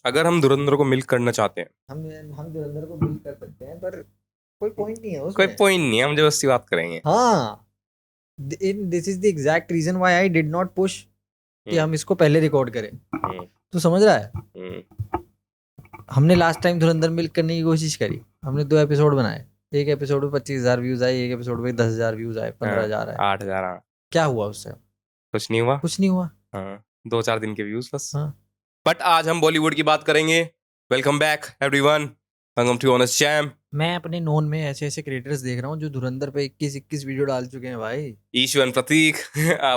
अगर हम धुरंधर को मिल्क करना चाहते हैं, हम धुरंधर को मिल कर सकते हैं, पर कोई पॉइंट नहीं है कोई उसमें। पॉइंट नहीं है, हम जबरदस्ती बात करेंगे। हाँ, this is the exact reason why I did not push कि हम्म, हम इसको पहले रिकॉर्ड करें। हम्म, तू समझ रहा है? हम्म, हमने लास्ट टाइम धुरंधर मिल्क करने की कोशिश करी, हमने 2 एपिसोड बनाए। एक एपिसोड में 25,000 व्यूज आए, एक एपिसोड में 10,000 व्यूज आए, हाँ, 15,000 आए। 8,000। हाँ, क्या हुआ उससे? कुछ नहीं हुआ। कुछ नहीं हुआ। हाँ, 2-4 दिन के व्यूज बस। हाँ, बट आज हम बॉलीवुड की बात करेंगे। Welcome back everyone, welcome to Honest Jam. मैं अपने नोन में ऐसे ऐसे क्रिएटर्स देख रहा हूँ जो धुरंधर पे 21 वीडियो डाल चुके हैं भाई। ईशु एंड प्रतीक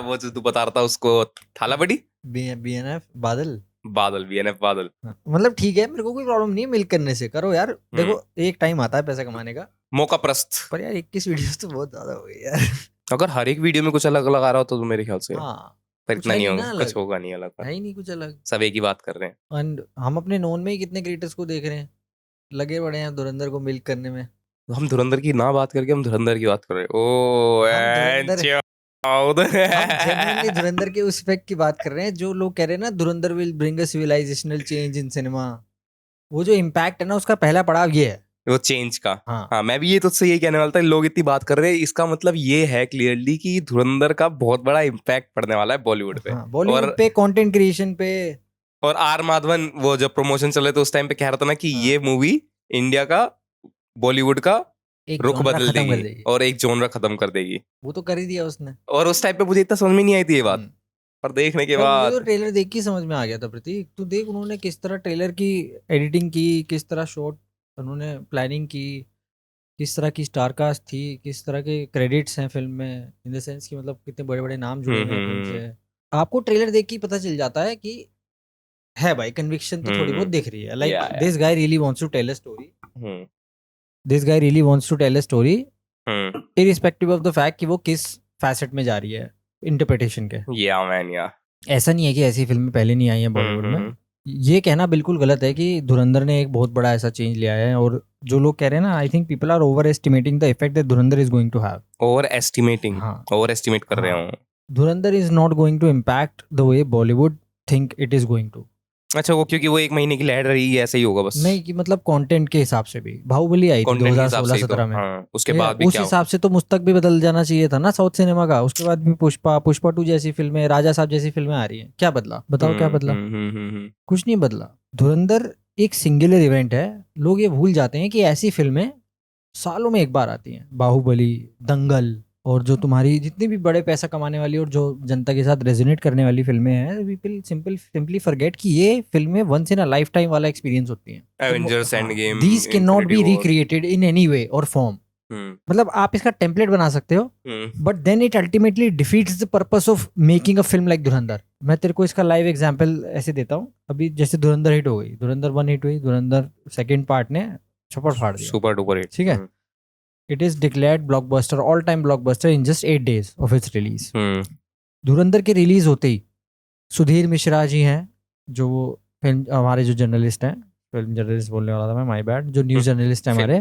वो जो तू बता रहा था उसको, थाला बड़ी BNF बादल। बादल, BNF बादल। हाँ, मतलब ठीक है, मेरे को कोई प्रॉब्लम नहीं है मिल्क करने से, करो यार। हम्म, देखो, एक टाइम आता है पैसा कमाने का। मौका प्रस्त। पर यार 21 वीडियोस तो बहुत ज्यादा हो गई यार। अगर हर एक वीडियो में कुछ अलग अलग आ रहा हो तो मेरे ख्याल से, हाँ, पर कुछ इतना है नहीं नहीं होगा, ना कुछ अलग, होगा नहीं अलग पर। है ही नहीं कुछ अलग। सब एक ही बात कर रहे हैं। एंड हम अपने नोन में ही कितने क्रिएटर्स को देख रहे हैं लगे बड़े हैं धुरंधर को मिल्क करने में। तो हम धुरंधर की ना बात करके हम धुरंधर की बात कर रहे हैं। ओ हम धुरंधर हम जेन्युइनली एंड धुरंधर के उस इफेक्ट की बात कर रहे हैं जो लोग कह रहे हैं ना, धुरंधर will bring a civilisational change in cinema. वो जो इम्पैक्ट है ना, उसका पहला पड़ाव ये है। वो चेंज का। हाँ, हाँ, मैं भी ये तुझसे यही कहने वाला था। लोग इतनी बात कर रहे हैं, इसका मतलब ये है क्लियरली कि धुरंधर का बहुत बड़ा इम्पैक्ट पड़ने वाला है बॉलीवुड पे। हाँ, बॉलीवुड और पे, कंटेंट क्रिएशन पे। और आर माधवन वो जब प्रमोशन चले तो उस टाइम पे कह रहा था ना कि हाँ, ये मूवी इंडिया का, बॉलीवुड का एक रुख जॉनरा बदल खत्म कर देगी देगी। और एक जॉनरा खत्म कर देगी। वो तो कर ही दिया उसने। और उस टाइम पे मुझे इतना समझ में नहीं आई थी ये बात, हम्म। पर देखने के भाई मुझे तो बाद ट्रेलर देख के ही समझ में आ गया था प्रतीक। तू देख उन्होंने किस तरह ट्रेलर की एडिटिंग की, किस तरह शॉट उन्होंने प्लानिंग की, किस तरह की स्टार कास्ट थी, किस तरह के क्रेडिट्स हैं फिल्म में, इन द सेंस कि मतलब कितने बड़े बड़े नाम जुड़े हम्म, हुए हैं फिल्म हम्म, से। आपको ट्रेलर देख के ही पता चल जाता है कि है भाई, कन्विक्शन तो थोड़ी बहुत हम्म, दिख रही है। लाइक या this guy really wants to tell a story. Hmm, this guy really wants to tell a story, hmm, irrespective of the fact कि वो किस फैसेट में जा रही है इंटरप्रिटेशन के। या मैन या ऐसा नहीं है कि ऐसी फिल्में पहले नहीं आई हैं हम्म, बॉलीवुड में। ये कहना बिल्कुल गलत है कि धुरंधर ने एक बहुत बड़ा ऐसा चेंज लिया है। और जो लोग कह रहे हैं ना, I think people are overestimating the effect that Dhurandhar is going to have. Overestimating, हाँ, ओवर एस्टिमेट कर रहे हाँ, हूँ। Dhurandhar is not going to impact the way Bollywood think it is going to. अच्छा, वो क्योंकि वो 1 महीने की लहर रही है, ऐसा ही होगा बस। नहीं कि मतलब कंटेंट के हिसाब से भी। बाहुबली आई थी कंटेंट के हिसाब से ही तो, 2016-17 में। हाँ, उसके ठीक है, बाद भी उस क्या हो। हिसाब से तो मुस्तक भी बदल जाना चाहिए था ना साउथ सिनेमा का। उसके बाद भी पुष्पा 2 जैसी फिल्में, राजा साहब जैसी फिल्में आ रही हैं। क्या बदला बताओ, क्या बदला? कुछ नहीं बदला। धुरंधर एक सिंगुलर इवेंट है। लोग ये भूल जाते हैं कि ऐसी फिल्में सालों में एक बार आती हैं। बाहुबली, दंगल, और जो तुम्हारी जितनी भी बड़े पैसा कमाने वाली और जो जनता के साथ रेजोनेट करने वाली फिल्में हैं, पीपल सिंपली फॉरगेट कि ये फिल्में once in a lifetime वाला एक्सपीरियंस होती हैं। Avengers Endgame, these can not Infinity be War. Recreated in any way or form. हम्म, मतलब आप इसका टेम्पलेट बना सकते हो, hmm, but then it ultimately defeats the purpose of making a film like Dhurandhar. मैं तेरे को इसका लाइव एग्जांपल ऐसे देता हूँ। अभी जैसे धुरंधर हिट हो गई, धुरंधर 1 हिट हुई, धुरंधर सेकंड पार्ट ने छप्पड़ फाड़ दिया। Super duper hit. ठीक है, it is declared blockbuster, all time blockbuster in just 8 days of its release. Hmm, Dhurandhar के रिलीज होते ही सुधीर मिश्रा जी हैं, जो फिल्म हमारे जो जर्नलिस्ट हैं, फिल्म जर्नलिस्ट बोलने वाला था मैं, माय बैड, जो न्यूज जर्नलिस्ट है हमारे,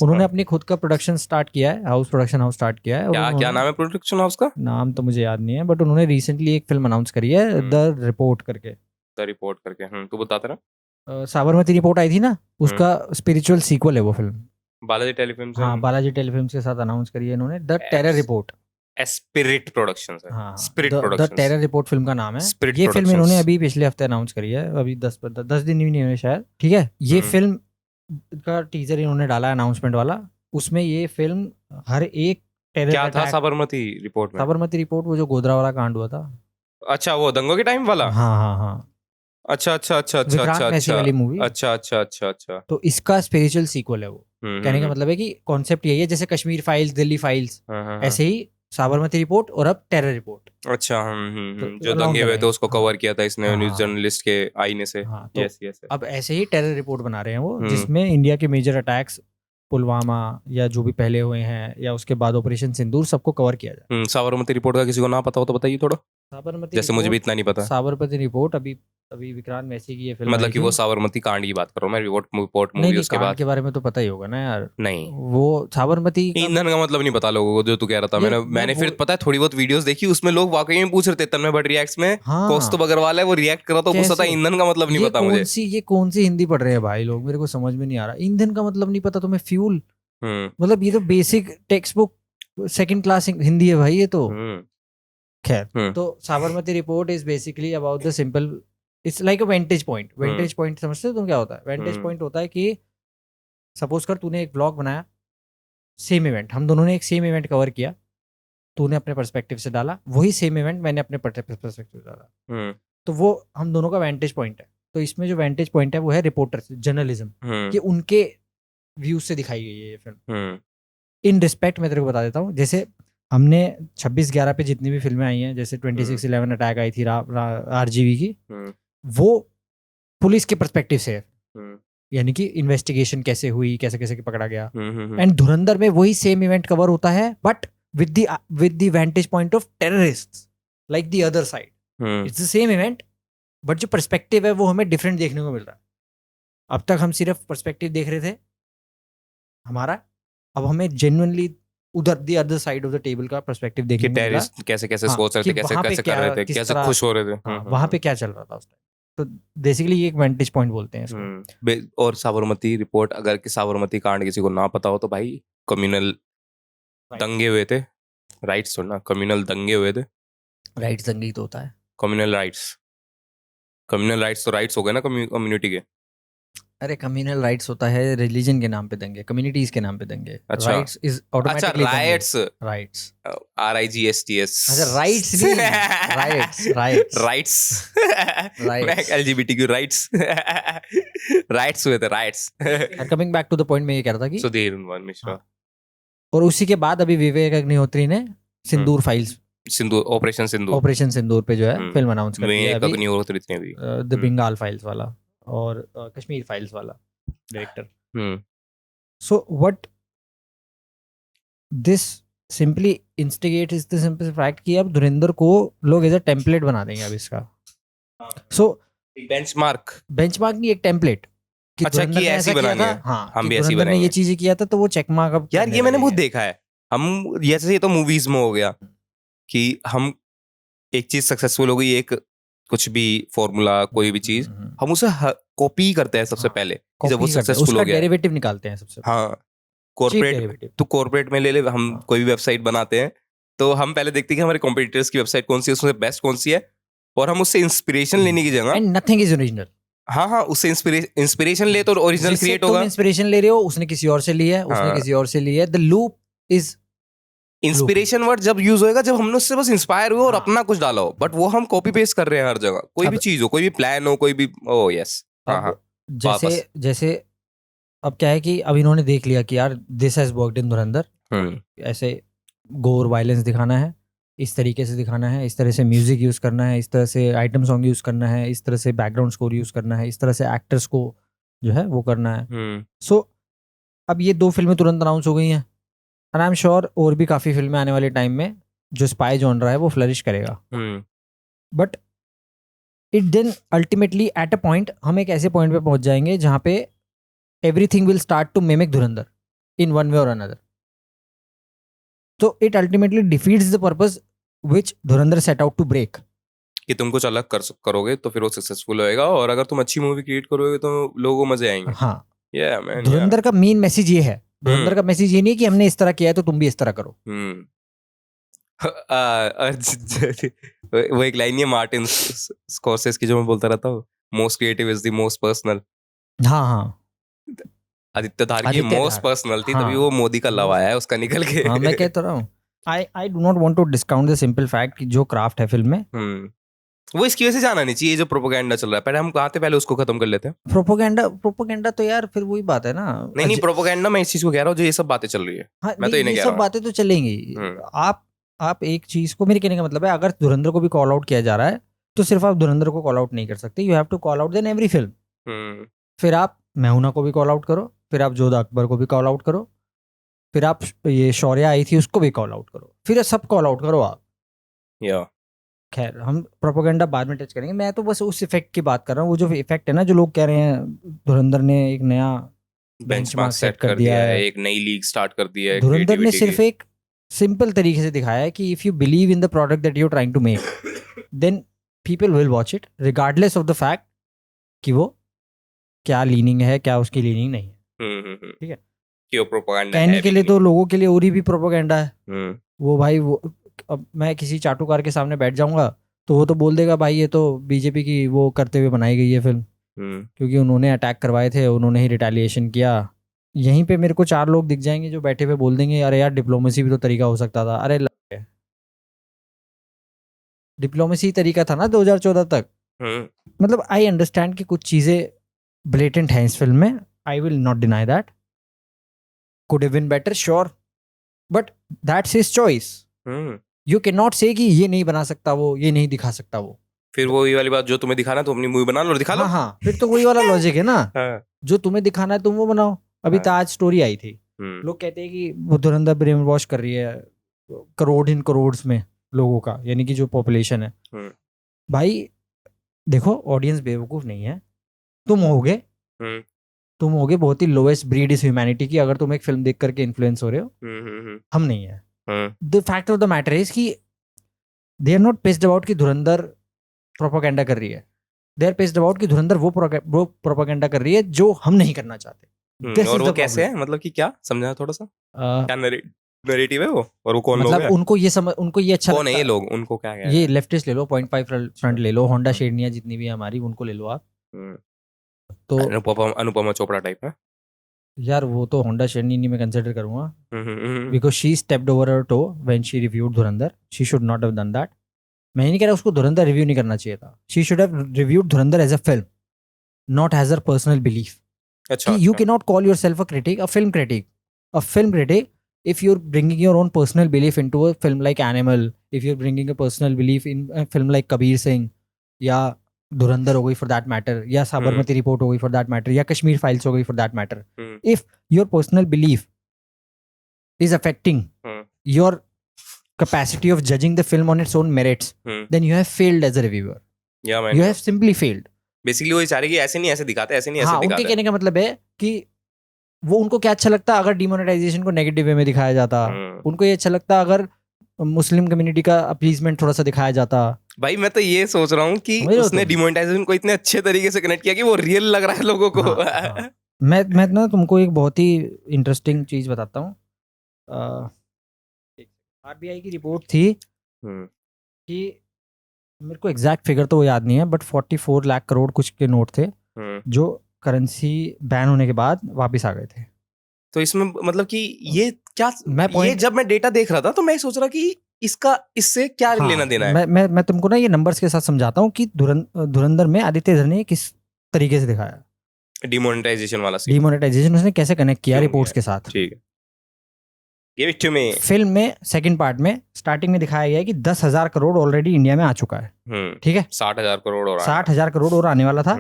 उन्होंने अपनी खुद का प्रोडक्शन स्टार्ट किया है, प्रोडक्शन हाउस स्टार्ट किया है। और क्या क्या उन्होंने, नाम है प्रोडक्शन हाउस का? नाम तो मुझे याद नहीं है, बट उन्होंने रिसेंटली एक फिल्म अनाउंस करी है, द रिपोर्ट करके। द रिपोर्ट करके। तू बताता रहा। साबरमती रिपोर्ट आई थी ना, हम्म, उसका स्पिरिचुअल सीक्वल है वो फिल्म। बालाजी टेलीफिल्म से। हाँ, बालाजी टेलीफिल्म्स के साथ अनाउंस करी है इन्होंने, the terror report. Spirit productions है। हाँ, spirit the productions. Terror report film का नाम है। स्पिरिट ये फिल्म इन्होंने प्रोडक्शंस। अभी पिछले हफ्ते अनाउंस करी है, अभी 10 दिन भी नहीं हुए शायद। ठीक है, ये हम्म, फिल्म का टीजर इन्होंने डाला है अनाउंसमेंट वाला। उसमें ये फिल्म हर एक टेरर क्या था अटैक। साबरमती रिपोर्ट में? साबरमती रिपोर्ट वो जो गोधरा वाला कांड हुआ था। अच्छा, वो दंगों के टाइम वाला। हाँ, हाँ, हाँ, अच्छा, अच्छा, अच्छा, अच्छा, विक्रांत अच्छा, मैसी अच्छा, वाली मूवी। अच्छा, अच्छा, अच्छा, अच्छा। तो इसका स्पिरिचुअल सीक्वल है वो। कहने का मतलब है कि कॉन्सेप्ट यही है, जैसे कश्मीर फाइल्स, दिल्ली फाइल्स, हाँ, हाँ, हाँ। ऐसे ही साबरमती रिपोर्ट और अब टेरर रिपोर्ट। अच्छा, तो जो along दंगे the हुए थे lines, उसको हाँ, कवर किया था इसने न्यूज हाँ, जर्नलिस्ट के आईने से। हाँ। तो यस, यस। अब ऐसे ही टेरर रिपोर्ट बना रहे हैं वो, हम्म, जिसमें इंडिया के मेजर अटैक्स, पुलवामा या जो भी पहले हुए हैं, या उसके बाद ऑपरेशन सिंदूर, सबको कवर किया जाए। साबरमती रिपोर्ट का किसी को ना पता हो तो बताइए थोड़ा। साबरमती जैसे मुझे भी रिपोर्ट, इतना नहीं पता, साबरमती रिपोर्ट अभी अभी विक्रांत मैसी की ये फिल्म मतलब आई कि थी। वो साबरमती कांड की बात कर रहा हूँ मैं, रिपोर्ट नहीं मूवी नहीं, उसके कांड बाद। के बारे में तो पता ही होगा ना यार। नहीं, वो साबरमती का ईंधन का मतलब नहीं पता लोगों को, जो तू कह रहा था। यार मैंने फिर पता है थोड़ी बहुत वीडियोस देखी, उसमें लोग वाकई में पूछ रहे थे, तन्मय भट्ट रिएक्ट्स में कौस्तुभ हाँ अग्रवाल है वो रिएक्ट कर रहा था, गुस्सा था, कैसे, ईंधन का मतलब नहीं पता मुझे। ये कौन सी हिंदी पढ़ रहे हैं भाई लोग, मेरे को समझ में नहीं आ रहा। ईंधन का मतलब नहीं पता तुम्हें, फ्यूल, हम्म मतलब ये तो basic text book second class Hindi है भाई ये तो। हम्म खैर, हम्म तो Sabarmati report is basically about the simple, it's like a वेंटेज point. वेंटेज point समझते हो तुम क्या होता है? वेंटेज हम्म पॉइंट होता है कि सपोज कर तूने एक ब्लॉग बनाया, सेम इवेंट, हम दोनों ने एक सेम इवेंट कवर किया, तूने अपने पर्सपेक्टिव से डाला, वही सेम इवेंट मैंने अपने पर्सपेक्टिव से डाला, हम्म तो वो हम दोनों का वेंटेज पॉइंट है। तो इसमें जो वेंटेज पॉइंट है वो है रिपोर्टर जर्नलिज्म, कि उनके व्यूज से दिखाई गई है ये फिल्म। इन रिस्पेक्ट मैं तेरे को बता देता हूँ, जैसे हमने 26/11 पे जितनी भी फिल्में आई हैं, जैसे 26/11 अटैक आई थी RGV की, वो पुलिस के पर्सपेक्टिव से है, यानी कि इन्वेस्टिगेशन कैसे हुई, कैसे कैसे पकड़ा गया। एंड धुरंधर में वही सेम इवेंट कवर होता है, but with the वेंटेज point of terrorist, like the other side. It's the same event, but जो पर्सपेक्टिव है वो हमें डिफरेंट देखने को मिल रहा है। अब तक हम सिर्फ पर्सपेक्टिव देख रहे थे हमारा, अब हमें जेन्युइनली उधर the other side of the table का पर्सपेक्टिव कि देखने को मिला। टेररिस्ट कैसे कैसे हाँ, सोच रहे कि थे, कैसे वहाँ पे कैसे कर क्या, रहे थे, किस कैसे तरह, खुश हो रहे थे। हाँ, वहाँ पे क्या चल रहा था उस टाइम। तो बेसिकली ये एक वेंटेज पॉइंट बोलते हैं इसको। और साबरमती रिपोर्ट, अगर कि साबरमती कांड किसी को ना पता हो तो भाई, कम्युनल दंगे हुए थे, राइट्स सुनना, कम्युनल दंगे हुए थे, राइट संगीत होता है। कम्युनल राइट्स, कम्युनल राइट्स तो राइट्स हो गए ना कम्युनिटी के। अरे कम्युनल राइट्स होता है रिलीजन के नाम पे दंगे, कम्युनिटीज के नाम पे दंगे। अच्छा, राइट्स इज अच्छा ऑटोमेटिकली दंगे। राइट्स, राइट्स, RIGSTS, अच्छा राइट्स नहीं, राइट्स राइट्स राइट्स मैं राइट्स। LGBTQ राइट्स राइट्स हुए थे, rights. Coming back to the point, मैं ये कह रहा था कि सुधीर मिश्रा। हाँ, और उसी के बाद अभी विवेक अग्निहोत्री ने सिंदूर फाइल्स, सिंदूर, ऑपरेशन सिंदूर पे जो है फिल्म अनाउंस कर दी है विवेक अभी, अग्निहोत्री ने भी। द बंगाल फाइल्स वाला और कश्मीर फाइल्स वाला director. So what this simply instigate is the simple fact कि अब धुरंधर को लोग एज अ टेम्पलेट बना देंगे अब इसका। सो बेंचमार्क नहीं, एक टेम्पलेट कि अच्छा, धुरंधर कि ने ऐसी ऐसा किया था, बनानी है, हाँ, हम कि भी ऐसी धुरंधर ने ये बनाएंगे चीजें किया था, तो वो चेक मार्क अब यार। करने ये मैंने बहुत लगेंगे। देखा है, हम जैसे, ये तो मूवीज में हो गया कि हम एक चीज सक्सेसफुल हो गई, एक कुछ भी फॉर्मूला, कोई भी चीज, हम उसे कॉपी करते हैं सबसे हाँ, पहले कि जब वो कॉपी करते हैं, सक्सेसफुल उसका हो गया है। डेरिवेटिव निकालते हैं सबसे पहले। हाँ, चीप कॉर्पोरेट, डेरिवेटिव। तो कॉर्पोरेट में ले ले, हम हाँ। कोई भी वेबसाइट बनाते हैं तो हम पहले देखते हैं कि हमारे कॉम्पिटिटर्स की वेबसाइट कौन सी है, उसमें बेस्ट कौन सी है, और हम उससे इंस्पिरेशन लेने की जगह, एंड नथिंग इज ओरिजिनल। हाँ हाँ, उससे इंस्पिरेशन ले तो ओरिजिनल जिससे क्रिएट तुम होगा। इंस्पिरेशन ले रहे हो, उसने किसी और से ली है, उसने हाँ, किसी और से ली है। The loop is inspiration word जब यूज होएगा जब हमने उससे बस इंस्पायर हुए और हाँ। अपना कुछ डाला हो, बट वो हम कॉपी पेस्ट कर रहे हैं हर जगह, कोई भी अब चीज हो, कोई भी प्लान हो, कोई भी, ओ यस, हाँ हाँ, अब जैसे वापस। जैसे अब क्या है कि अब इन्होंने देख लिया कि यार दिस हैज वर्कड इन धुरंधर, ऐसे गोर वायलेंस दिखाना है, इस तरीके से दिखाना है, इस तरह से म्यूजिक यूज करना है, इस तरह से आइटम सॉन्ग यूज करना है, इस तरह से बैकग्राउंड स्कोर यूज करना है, इस तरह से एक्टर्स को जो है वो करना है। सो अब ये 2 फिल्में तुरंत अनाउंस हो गई हैं, एंड आई एम श्योर और भी काफ़ी फिल्में आने वाले टाइम में जो स्पाई जॉनरा है वो फ्लरिश करेगा। But it then ultimately at a point हम एक ऐसे पॉइंट पे पहुंच जाएंगे जहाँ पे everything will start to mimic Dhurandhar in one way or another. तो it ultimately defeats the purpose which Dhurandhar set out to break. कि तुम कुछ अलग करोगे तो फिर वो सक्सेसफुल होएगा, और अगर तुम अच्छी मूवी क्रिएट करोगे तो लोगों को मजे आएंगे। हाँ, मैन, धुरंधर का मेन मैसेज ये है। धुरंधर का मैसेज ये नहीं कि हमने इस तरह किया है तो तुम भी इस तरह करो। वो एक लाइन है मार्टिन स्कॉर्सेस की जो मैं बोलता रहता हूँ, most creative is the most personal. हाँ हाँ, आदित्य धार की आदित्य मोस्ट धार, पर्सनल थी, हाँ, तभी वो मोदी का लव आया है उसका निकल के। हाँ, मैं कहता रहा हूँ, I do not want to discount the simple fact कि जो क्राफ्ट है फिल्म में, वो इसकी वजह से जाना नहीं चाहिए। जो प्रोपेगेंडा चल रहा है, पहले हम कहा थे, पहले उसको खत्म कर लेते हैं। प्रोपोगेंडा तो यार फिर वही बात है ना। नहीं, प्रोपेगेंडा मैं इस चीज को कह रहा हूँ, जो ये सब बातें चल रही है। हाँ, मैं तो ये सब बातें तो चलेंगी। आप एक चीज को, मेरे कहने का मतलब है, अगर धुरंधर को भी कॉल आउट किया जा रहा है तो सिर्फ आप धुरंधर को कॉल आउट नहीं कर सकते, you have to call out then every film. फिर आप मेहुना को भी कॉल आउट करो, फिर आप जोधा अकबर को भी कॉल आउट करो, फिर आप ये शौर्या आई थी उसको भी कॉल आउट करो, फिर सब कॉल आउट करो आप। खैर हम प्रोपेगेंडा बाद में टच करेंगे, मैं तो बस उस इफेक्ट की बात कर रहा हूँ। वो जो इफेक्ट है ना, जो लोग कह रहे हैं धुरंधर ने एक नया बेंचमार्क सेट कर दिया है, एक नई लीग स्टार्ट कर दिया है धुरंधर ने क्रिएटिविटी सिर्फ की। एक सिंपल तरीके से दिखाया है कि if you believe in the product that you are trying to make then people will watch it regardless of the fact कि वो क्या लीनिंग है, क्या उसकी लीनिंग नहीं है। ठीक है, कि वो प्रोपेगेंडा कहने है के लिए तो लोगों के लिए और ही भी प्रोपेगेंडा है। वो भाई वो अब मैं किसी चाटुकार के सामने बैठ जाऊंगा तो वो तो बोल देगा भाई ये तो बीजेपी की वो करते हुए बनाई गई है फिल्म, क्योंकि उन्होंने अटैक करवाए थे, उन्होंने ही रिटेलिएशन किया। यहीं पे मेरे को 4 लोग दिख जाएंगे जो बैठे हुए बोल देंगे अरे यार डिप्लोमेसी भी तो तरीका हो सकता था। अरे डिप्लोमेसी तरीका था ना 2014 तक। मतलब आई अंडरस्टैंड कि कुछ चीज़ें ब्लेटेंट हैं इस फिल्म में, I will not deny that, could have been better sure, but that's his choice. You can not say कि ये नहीं बना सकता वो, ये नहीं दिखा सकता वो। फिर वो ये वाली बात, जो तुम्हें दिखाना तो अपनी मूवी बना लो और दिखा लो। हाँ, फिर तो वही वाला लॉजिक है ना, जो तुम्हें दिखाना है तुम वो बनाओ। अभी ताज स्टोरी आई थी, लोग कहते हैं कि वो धुरंधर ब्रेन वॉश कर रही है करोड़ इन करोड़ में लोगों का, यानी कि जो पॉपुलेशन है। भाई देखो ऑडियंस बेवकूफ नहीं है, तुम होगे बहुत ही लोएस्ट ब्रीड इज ह्यूमैनिटी की अगर तुम एक फिल्म देख करके इन्फ्लुएंस हो रहे हो। हम नहीं है। The fact of the matter is कि they are not pissed about कि धुरंधर प्रोपेगेंडा कर रही है, दे आर पिस्ड अबाउट कि धुरंधर वो प्रोपेगेंडा कर रही है जो हम नहीं करना चाहते। और वो कैसे है, मतलब कि क्या समझा थोड़ा सा, क्या नैरेटिव है वो, और वो कौन लोग मतलब हैं? उनको ये अच्छा कौन है लगता ये लोग, उनको क्या है? ये लेफ्टिस्ट ले लो, 0.5 फ्रंट ले लो, होंडा शेरनिया जितनी भी है हमारी उनको ले लो आप। तो अनुपमा चोपड़ा टाइप है यार, वो तो होंडा शेरनी में कंसिडर करूंगा, because she stepped over her toe when she reviewed Dhurandhar. She should not have done that. मैं नहीं कह रहा उसको धुरंधर रिव्यू नहीं करना चाहिए था, she should have reviewed Dhurandhar as a film, not as her personal belief. अच्छा, you can not call yourself a critic, a film critic, if you're bringing your own personal belief into a film like Animal, if you're bringing a personal belief in a film like Kabir Singh या धुरंधर हो गई for that matter, या Sabarmati report हो गई for that matter, या Kashmir files हो गई for that matter, if your personal belief is affecting your capacity of judging the film on its own merits, then you have failed as a reviewer. You have simply failed. Basically वो चाह रही कि ऐसे नहीं ऐसे दिखाते, ऐसे नहीं ऐसे दिखाते। उनके कहने का मतलब है कि वो उनको क्या अच्छा लगता अगर डिमोनेटाइजेशन को नेगेटिव वे में दिखाया जाता, उनको ये अच्छा लगता अगर मुस्लिम कम्युनिटी का अपीजमेंट थोड़ा सा दिखाया जाता। भाई मैं तो ये सोच रहा हूँ कि उसने डिमोनेटाइजेशन को इतने अच्छे तरीके से कनेक्ट किया कि वो रियल लग रहा है लोगों को। मैं ना तुमको एक बहुत ही इंटरेस्टिंग चीज बताता हूँ। आरबीआई की रिपोर्ट थी कि मेरे को एग्जैक्ट फिगर तो वो याद नहीं है, बट 44 लाख करोड़ कुछ के नोट थे जो करेंसी बैन होने के बाद वापस आ गए थे। तो इसमें मतलब कि ये क्या, ये जब मैं डेटा देख रहा था तो मैं सोच रहा कि इसका इससे क्या लेना देना है। मैं तुमको ना ये नंबर्स के साथ समझाता हूँ कि धुरंधर में आदित्य धर ने किस तरीके से दिखाया डिमोनेटाइजेशन वाला सीन। डिमोनेटाइजेशन उसने कैसे कनेक्ट किया रिपोर्ट्स के साथ। ठीक है, give it to me. Film में सेकंड पार्ट में स्टार्टिंग में दिखाया गया है कि 10,000 करोड़ ऑलरेडी इंडिया में आ चुका है। ठीक है, 60,000 करोड़ और 60,000 करोड़ और आने वाला था,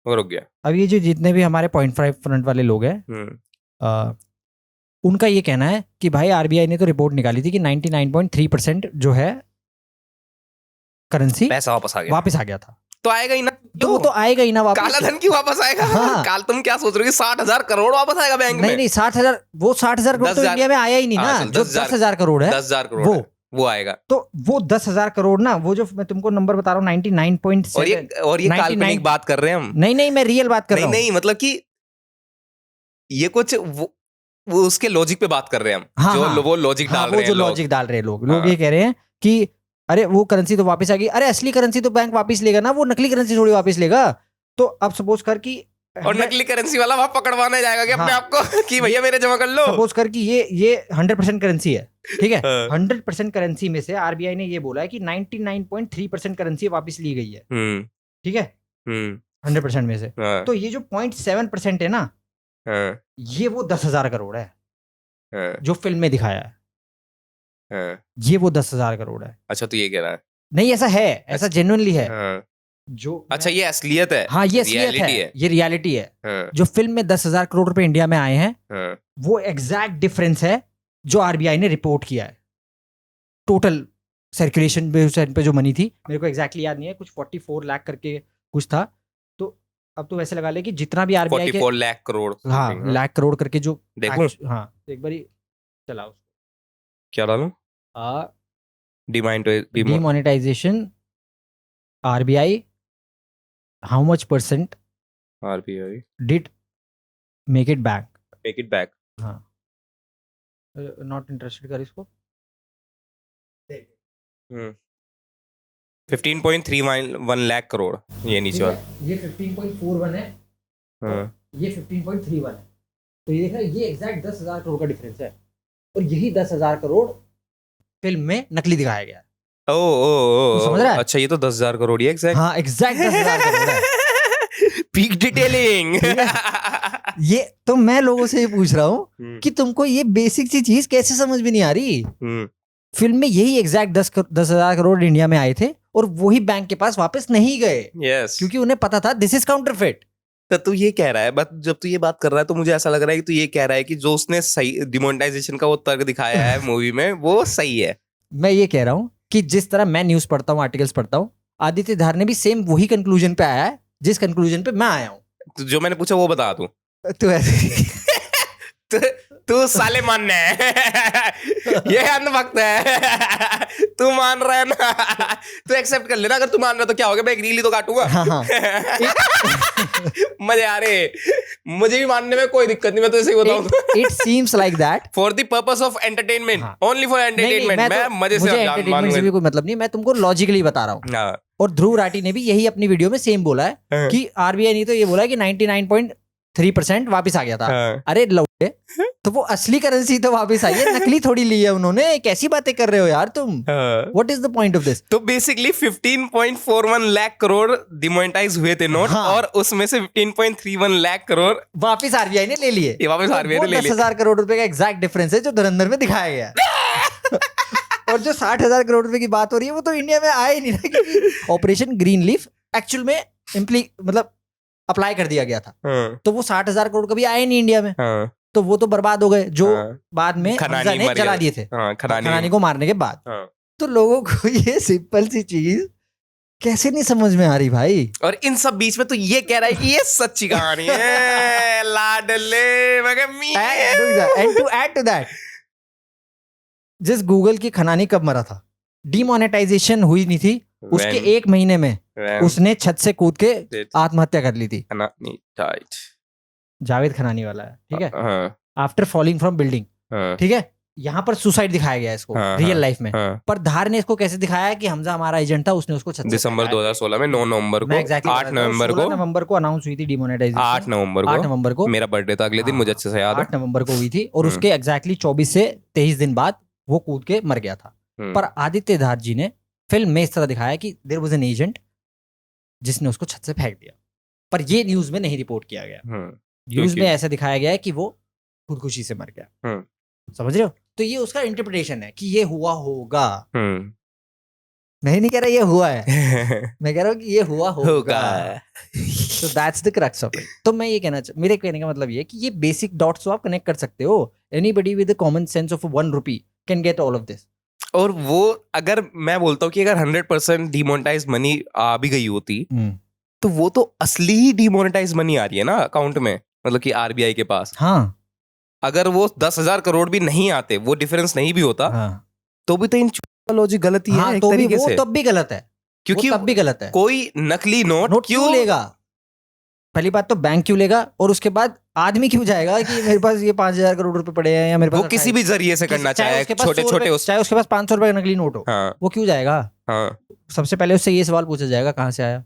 और रुक गया। अब ये जो जितने भी हमारे 0.5 फ्रंट वाले लोग हैं उनका ये कहना है कि भाई आरबीआई ने तो रिपोर्ट निकाली थी कि 99.3% जो है करेंसी पैसा वापस आ गया था। तो आएगा ही ना, तो आएगा ही ना वापस। काला धन की वापस आएगा। काल तुम क्या सोच रहे हो कि 60,000 करोड़ वापस आएगा बैंक में? नहीं 60,000, वो 60,000 करोड़ तो इंडिया में आया ही नहीं ना, जो 10,000 करोड़ है 10,000 करोड़ वो आएगा। तो वो 10,000 करोड़ ना, वो जो मैं तुमको नंबर बता रहा हूँ 99.7 और ये काल्पनिक बात कर रहे हैं हम। नहीं मैं रियल बात कर रहा हूँ। नहीं मतलब कि ये कुछ वो उसके लॉजिक पे बात कर रहे हैं हम। जो वो लॉजिक डाल रहे हैं, जो लॉजिक डाल रहे हैं लोग ये कह रहे हैं कि अरे वो करेंसी तो वापस आ गई। अरे असली करेंसी तो बैंक वापस लेगा ना, वो नकली करेंसी थोड़ी वापस लेगा। तो अब सपोज कर कि और नकली करेंसी वाला वहां पकड़वाने जाएगा कि अपने आप को कि भैया मेरे जमा कर लो। सपोज कर कि ये 100% करेंसी है, ठीक है। 100% करेंसी में से आरबीआई ने ये बोला है कि 99.3% करेंसी वापस ली गई है, ठीक है, 100% में से। तो ये जो 0.7% है ना, ये वो 10,000 करोड़ है जो फिल्म में दिखाया है। ये वो 10,000 करोड़ है। अच्छा, तो ये कह रहा है नहीं, ऐसा है, ऐसा जेन्युइनली है जो। अच्छा, ये असलियत है। हाँ, ये असलियत है, ये रियलिटी है। जो फिल्म में 10,000 करोड़ रुपए इंडिया में आए हैं, वो एग्जैक्ट डिफरेंस है जो आरबीआई ने रिपोर्ट किया है टोटल सर्कुलेशन पे उस टाइम पे जो मनी थी, मेरे को एग्जैक्टली याद नहीं है, कुछ 44 लाख करके कुछ था। तो अब तो वैसे लगा ले कि जितना भी आरबीआई के 44 लाख करोड़, हाँ लाख करोड़ करके जो देखो हाँ एक बार चलाओ क्या डालूं, demonetisation RBI, how much percent RBI did make it back, make it back. हाँ नॉट इंटरेस्टेड कर इसको 15.31 लाख करोड़, ये नीचे वाला। ये 15.41 है, ये 15.31 है, तो ये देखा, ये एग्जैक्ट 10,000 करोड़ का डिफरेंस है, और यही 10,000 करोड़ फिल्म में नकली दिखाया गया है। ओ समझ रहा है? अच्छा, ये तो 10,000 करोड़ ही एग्जैक्ट। हाँ एग्जैक्ट 10,000 करोड़ है। Peak detailing. ये तो मैं लोगों से ये पूछ रहा हूँ कि तुमको ये बेसिक सी चीज कैसे समझ में नहीं आ रही। फिल्म में यही एग्जैक्ट 10,000 करोड़ इंडिया में आए थे, और वही बैंक के पास वापस नहीं गए, क्योंकि उन्हें पता था दिस इज काउंटरफिट। तो तू ये कह रहा है, बट जब तू ये बात कर रहा है तो मुझे ऐसा लग रहा है कि तू ये कह रहा है कि जो उसने सही डिमोनेटाइजेशन का वो तर्क दिखाया है मूवी में, वो सही है। मैं ये कह रहा हूँ कि जिस तरह मैं न्यूज पढ़ता हूँ, आर्टिकल्स पढ़ता हूँ, आदित्य धार ने भी सेम वही कंक्लूजन पे आया है जिस कंक्लूजन पे मैं आया हूँ। तो जो मैंने पूछा वो बता दूं। तो ऐसे तू साले मानने है। ये अंधभक्त है। तू मान रहा है ना, तू एक्सेप्ट कर लेना। अगर तू मान रहा है तो क्या होगा, मैं एक रील ही तो काटूंगा। हाँ। मजे आ रहे, मुझे भी मानने में कोई दिक्कत नहीं, मैं तो ऐसे ही बताऊं। It seems like that for the purpose of entertainment, only for entertainment. मैं मजे से एंटरटेनमेंट से भी कोई मतलब नहीं, मैं तुमको लॉजिकली बता रहा हूँ। और ध्रुव राठी ने भी यही अपनी वीडियो में सेम बोला है कि आरबीआई ने तो ये बोला है कि 99.3% वापस आ गया था। अरे लौटे, तो वो असली करेंसी तो वापस आई है, नकली थोड़ी ली है उन्होंने। कैसी बातें कर रहे हो यार तुम? What is the point of this? तो बेसिकली 15.41 लाख करोड़ डिमोनेटाइज हुए थे नोट, और उसमें से 15.31 लाख करोड़ वापस आरबीआई ने ले लिए। ये वापस आरबीआई ने ले लिए। 10,000 करोड़ रुपए का एग्जैक्ट डिफरेंस है जो धुरंधर में दिखाया गया है। और जो 60,000 करोड़ रुपए की बात हो रही है वो तो इंडिया में आया ही नहीं ना, क्योंकि ऑपरेशन ग्रीन लीफ एक्चुअल में मतलब अप्लाई कर दिया गया था। तो वो 60,000 करोड़ कभी आए नहीं इंडिया में। तो वो तो बर्बाद हो गए, जो बाद में हमजा ने जला दिए थे खनानी को मारने के बाद। तो लोगों को ये सिंपल सी चीज कैसे नहीं समझ में आ रही भाई? और इन सब बीच में तो ये कह रहा है कि ये सच्ची कहानी है। लाडले and to add to that, जिस गूगल की खनानी कब मरा था, डिमोनेटाइजेशन हुई नहीं थी, उसके 1 महीने में उसने छत से कूद के आत्महत्या कर ली थी। जावेद खनानी वाला है, ठीक है। आफ्टर फॉलिंग फ्रॉम बिल्डिंग, ठीक है। यहाँ पर सुसाइड दिखाया गया है इसको रियल लाइफ में। पर धार ने इसको कैसे दिखाया है कि हमजा हमारा एजेंट था, उसने उसको छत से दिसंबर 2016 में 9 नवंबर को 8 नवंबर को अनाउंस हुई थी डिमोनेटाइजेशन। 8 नवंबर को मेरा बर्थडे था अगले दिन, मुझे अच्छे से याद है। 8 नवंबर को हुई थी, और उसके एग्जैक्टली 24 से 23 दिन बाद वो कूद के मर गया था। पर आदित्य धार जी ने फिल्म में इस तरह दिखाया कि देयर वाज एन एजेंट जिसने उसको छत से फेंक दिया, पर ये न्यूज में नहीं रिपोर्ट किया गया। न्यूज में ऐसा दिखाया गया है कि वो खुदकुशी से मर गया। समझ रहे हो? तो ये उसका इंटरप्रिटेशन है कि ये हुआ होगा। मैं नहीं कह रहा ये हुआ है, मैं कह रहा हूँ कि ये हुआ होगा। So that's the crux of it. तो मैं ये मेरे कहने का मतलब ये है कि ये बेसिक डॉट्स तो आप कनेक्ट कर सकते हो। Anybody with a common sense of 1 rupee can get all of this. और वो अगर मैं बोलता हूँ कि अगर 100% डिमोनेटाइज मनी आ भी गई होती, तो वो तो असली ही डिमोनेटाइज मनी आ रही है ना अकाउंट में, मतलब कि आरबीआई के पास। हाँ, अगर वो 10,000 करोड़ भी नहीं आते, वो डिफरेंस नहीं भी होता, तो भी तो इन लॉजिक गलत ही है एक तरीके से। तब भी गलत है, क्योंकि तब भी गलत है। कोई नकली नोट क्यों लेगा? पहली बात तो बैंक क्यों लेगा, और उसके बाद आदमी क्यों जाएगा कि मेरे पास ये 5,000 करोड़ रुपए पड़े हैं, या मेरे पास वो किसी भी जरिए से करना चाहे, छोटे छोटे, चाहे उसके पास 500 रुपए का नकली नोट हो, वो क्यों जाएगा? सबसे पहले उससे ये सवाल पूछा जाएगा कहाँ से आया।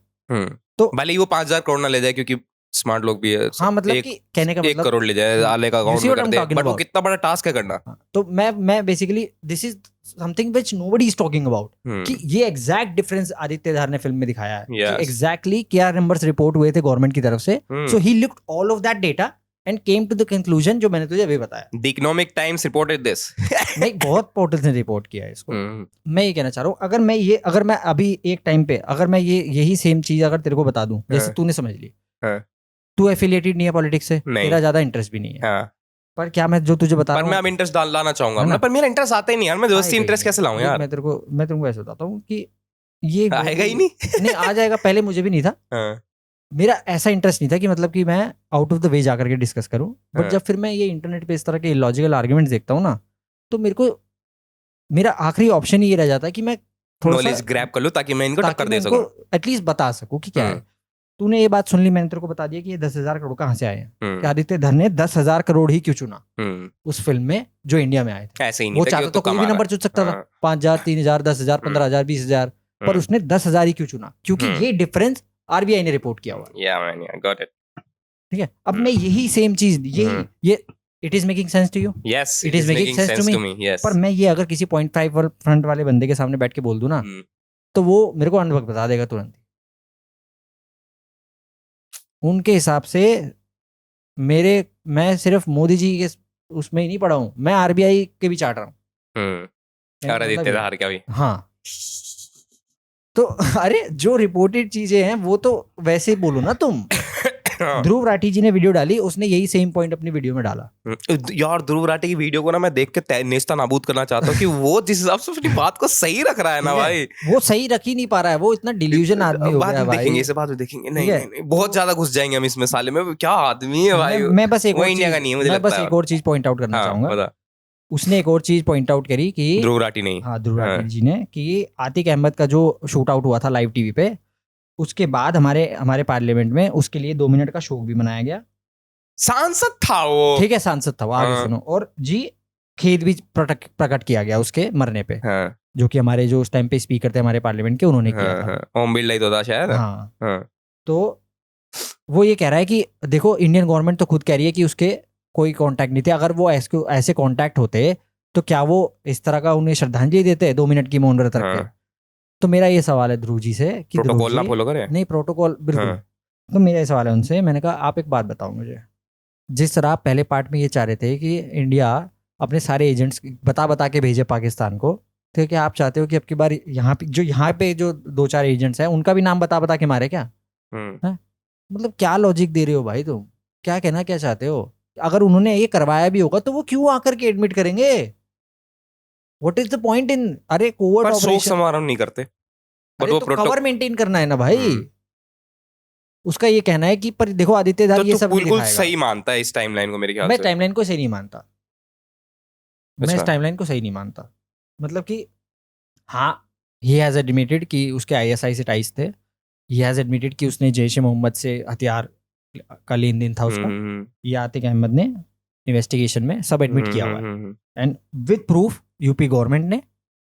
तो भले ही वो 5,000 करोड़ ना ले जाए, क्योंकि स्मार्ट लोग भी है। हाँ, मतलब कि कहने का मतलब 1 करोड़ ले जाए, आले का अकाउंट में कर दे, बट वो कितना बड़ा टास्क है करना। तो मैं basically this is something which nobody is talking about, कि ये एग्जैक्ट डिफरेंस आदित्य धार ने फिल्म में दिखाया है कि एग्जैक्टली क्या नंबर्स रिपोर्ट हुए थे गवर्नमेंट की तरफ से। So he looked all of that data and came to the conclusion जो मैंने तुझे अभी बताया। The Economic Times reported this. नहीं, बहुत पोर्टल्स ने रिपोर्ट किया है इसको। मैं ये कहना चाह रहा हूँ, अगर मैं अभी एक टाइम पे अगर मैं यही सेम चीज अगर तेरे को बता दूं, जैसे तूने समझ ली, तू एफिलिएटेड नहीं है पॉलिटिक्स से, तेरा ज्यादा इंटरेस्ट भी नहीं है, पर क्या मैं जो तुझे बता पर रहा मैं हूँ, अब इंटरेस्ट लाना चाहूंगा है ना? मैं, पर मेरा इंटरेस्ट आता ही नहीं यार, मैं जबरदस्ती आएगा ही इंटरेस्ट नहीं। कैसे लाऊं देख, यार? मैं तुमको ऐसे बताता हूँ कि ये आएगा ही नहीं। नहीं आ जाएगा, पहले मुझे भी नहीं था। हाँ, मेरा ऐसा इंटरेस्ट नहीं था कि मतलब कि मैं आउट ऑफ द वे जाकर के डिस्कस करूं, बट हाँ। जब फिर मैं ये इंटरनेट पे इस तरह के लॉजिकल आर्ग्यूमेंट्स देखता हूँ ना, तो मेरा आखिरी ऑप्शन ही ये रह जाता है कि मैं थोड़ा सा, नॉलेज ग्रैब कर लूं ताकि मैं इनको ताकि टक्कर मैं दे इनको सकूं। एटलीस्ट बता सकूं कि क्या है। तूने ये बात सुन ली, मैंने तेरे को बता दिया कि ये 10,000 करोड़ कहाँ से आए हैं, कि आदित्य धर ने 10,000 करोड़ ही क्यों चुना उस फिल्म में जो इंडिया में आए थे। ऐसे ही नहीं वो था कि चाहता तो तुक्का कोई भी मारा। नंबर चुन सकता था, हाँ, 5,000, 3,000, 10,000, 15,000, 20,000, पर उसने 10,000 ही क्यों चुना? क्योंकि ये डिफरेंस आरबीआई ने रिपोर्ट किया हुआ है। या मैन, या गॉट इट। ठीक है, अब मैं यही सेम चीज, यही ये it is making sense to you, yes, it is making sense to me. Yes. पर मैं ये अगर किसी 0.5 फ्रंट वाले बंदे के सामने बैठ के बोल दूं ना, तो वो मेरे को अनुभव बता देगा तुरंत। उनके हिसाब से मैं सिर्फ मोदी जी के उसमें ही नहीं पढ़ा हूं, मैं आरबीआई के भी चाट रहा हूँ। कहने और का मतलब आदित्य ये है। धार क्या भी। हाँ, तो अरे जो रिपोर्टेड चीजें हैं वो तो वैसे ही बोलो ना तुम। ध्रुव राठी जी ने वीडियो डाली, उसने यही सेम पॉइंट अपनी वीडियो में डाला। यार ध्रुव राठी की वीडियो को ना मैं देख के नेस्ता नाबूद करना चाहता हूँ कि वो जिस हिसाब से अपनी बात को सही रख रहा है ना भाई, वो सही रख ही नहीं पा रहा है, वो इतना डिल्यूजन आदमी हो बाद गया है में देखेंगे भाई। इसे, बाद में देखेंगे। नहीं ठीक है? नहीं नहीं, बहुत ज्यादा घुस जाएंगे हम इसमें साले में। क्या आदमी है भाई मैं बस एक वो और इंडिया का नहीं है मुझे मैं बस लगता है। एक और चीज पॉइंट आउट करना हाँ चाहूंगा। बता। उसने एक और चीज पॉइंट आउट करी कि ध्रुव राठी नहीं। हाँ, ध्रुव राठी जी ने, कि आतिक अहमद का जो शूट आउट हुआ था लाइव टीवी पे, उसके बाद हमारे हमारे पार्लियामेंट में उसके लिए 2 मिनट का शोक भी मनाया गया। सांसद था वो। ठीक है, सांसद था वो, आगे हाँ। सुनो। और जी, खेद भी प्रकट किया गया उसके मरने पे, हाँ जो कि हमारे जो उस टाइम पे स्पीकर थे हमारे पार्लियामेंट के, उन्होंने किया था। हाँ, ओम बिरला ही तो था शायद। हाँ, हाँ। तो वो ये कह रहा है कि देखो, इंडियन गवर्नमेंट तो खुद कह रही है कि उसके कोई कांटेक्ट नहीं थे। अगर वो ऐसे कांटेक्ट होते तो क्या वो इस तरह का उन्हें श्रद्धांजलि देते 2 मिनट की मौन व्रत रख के? तो मेरा ये सवाल है ध्रुव जी से कि ध्रुव प्रोटोकॉल जी, ना फॉलो करे। नहीं प्रोटोकॉल बिल्कुल। हाँ। तो मेरा ये सवाल है उनसे, मैंने कहा आप एक बात बताओ मुझे, जिस तरह आप पहले पार्ट में ये चाह रहे थे कि इंडिया अपने सारे एजेंट्स बता के भेजे पाकिस्तान को, तो क्या आप चाहते हो कि अब की बार यहाँ पे जो 2-4 एजेंट्स हैं उनका भी नाम बता के मारे क्या? है? मतलब क्या लॉजिक दे रहे हो भाई तुम? क्या कहना क्या चाहते हो? अगर उन्होंने ये करवाया भी होगा तो वो क्यों आकर के एडमिट करेंगे? What is the point in, अरे कोवर्ट पर शोक ऑपरेशन, समारोह नहीं करते। अरे वो तो कवर मेंटेन करना है ना भाई। उसका ये कहना है कि पर देखो आदित्य तो धार ये तू सब नहीं बिल्कुल दिखाएगा। सही मानता है इस टाइमलाइन को मेरे ख्याल मैं से। टाइमलाइन को सही नहीं मानता, मैं इस अच्छा। टाइमलाइन को सही नहीं मानता। मतलब कि हाँ, ही हैज एडमिटेड कि उसके आईएसआई से टाइज थे, ही हैज एडमिटेड कि उसने जैश ए मोहम्मद से हथियार का लेन देन था उसका। ये आतिक अहमद ने इन्वेस्टिगेशन में सब एडमिट किया हुआ है, and with proof UP government ने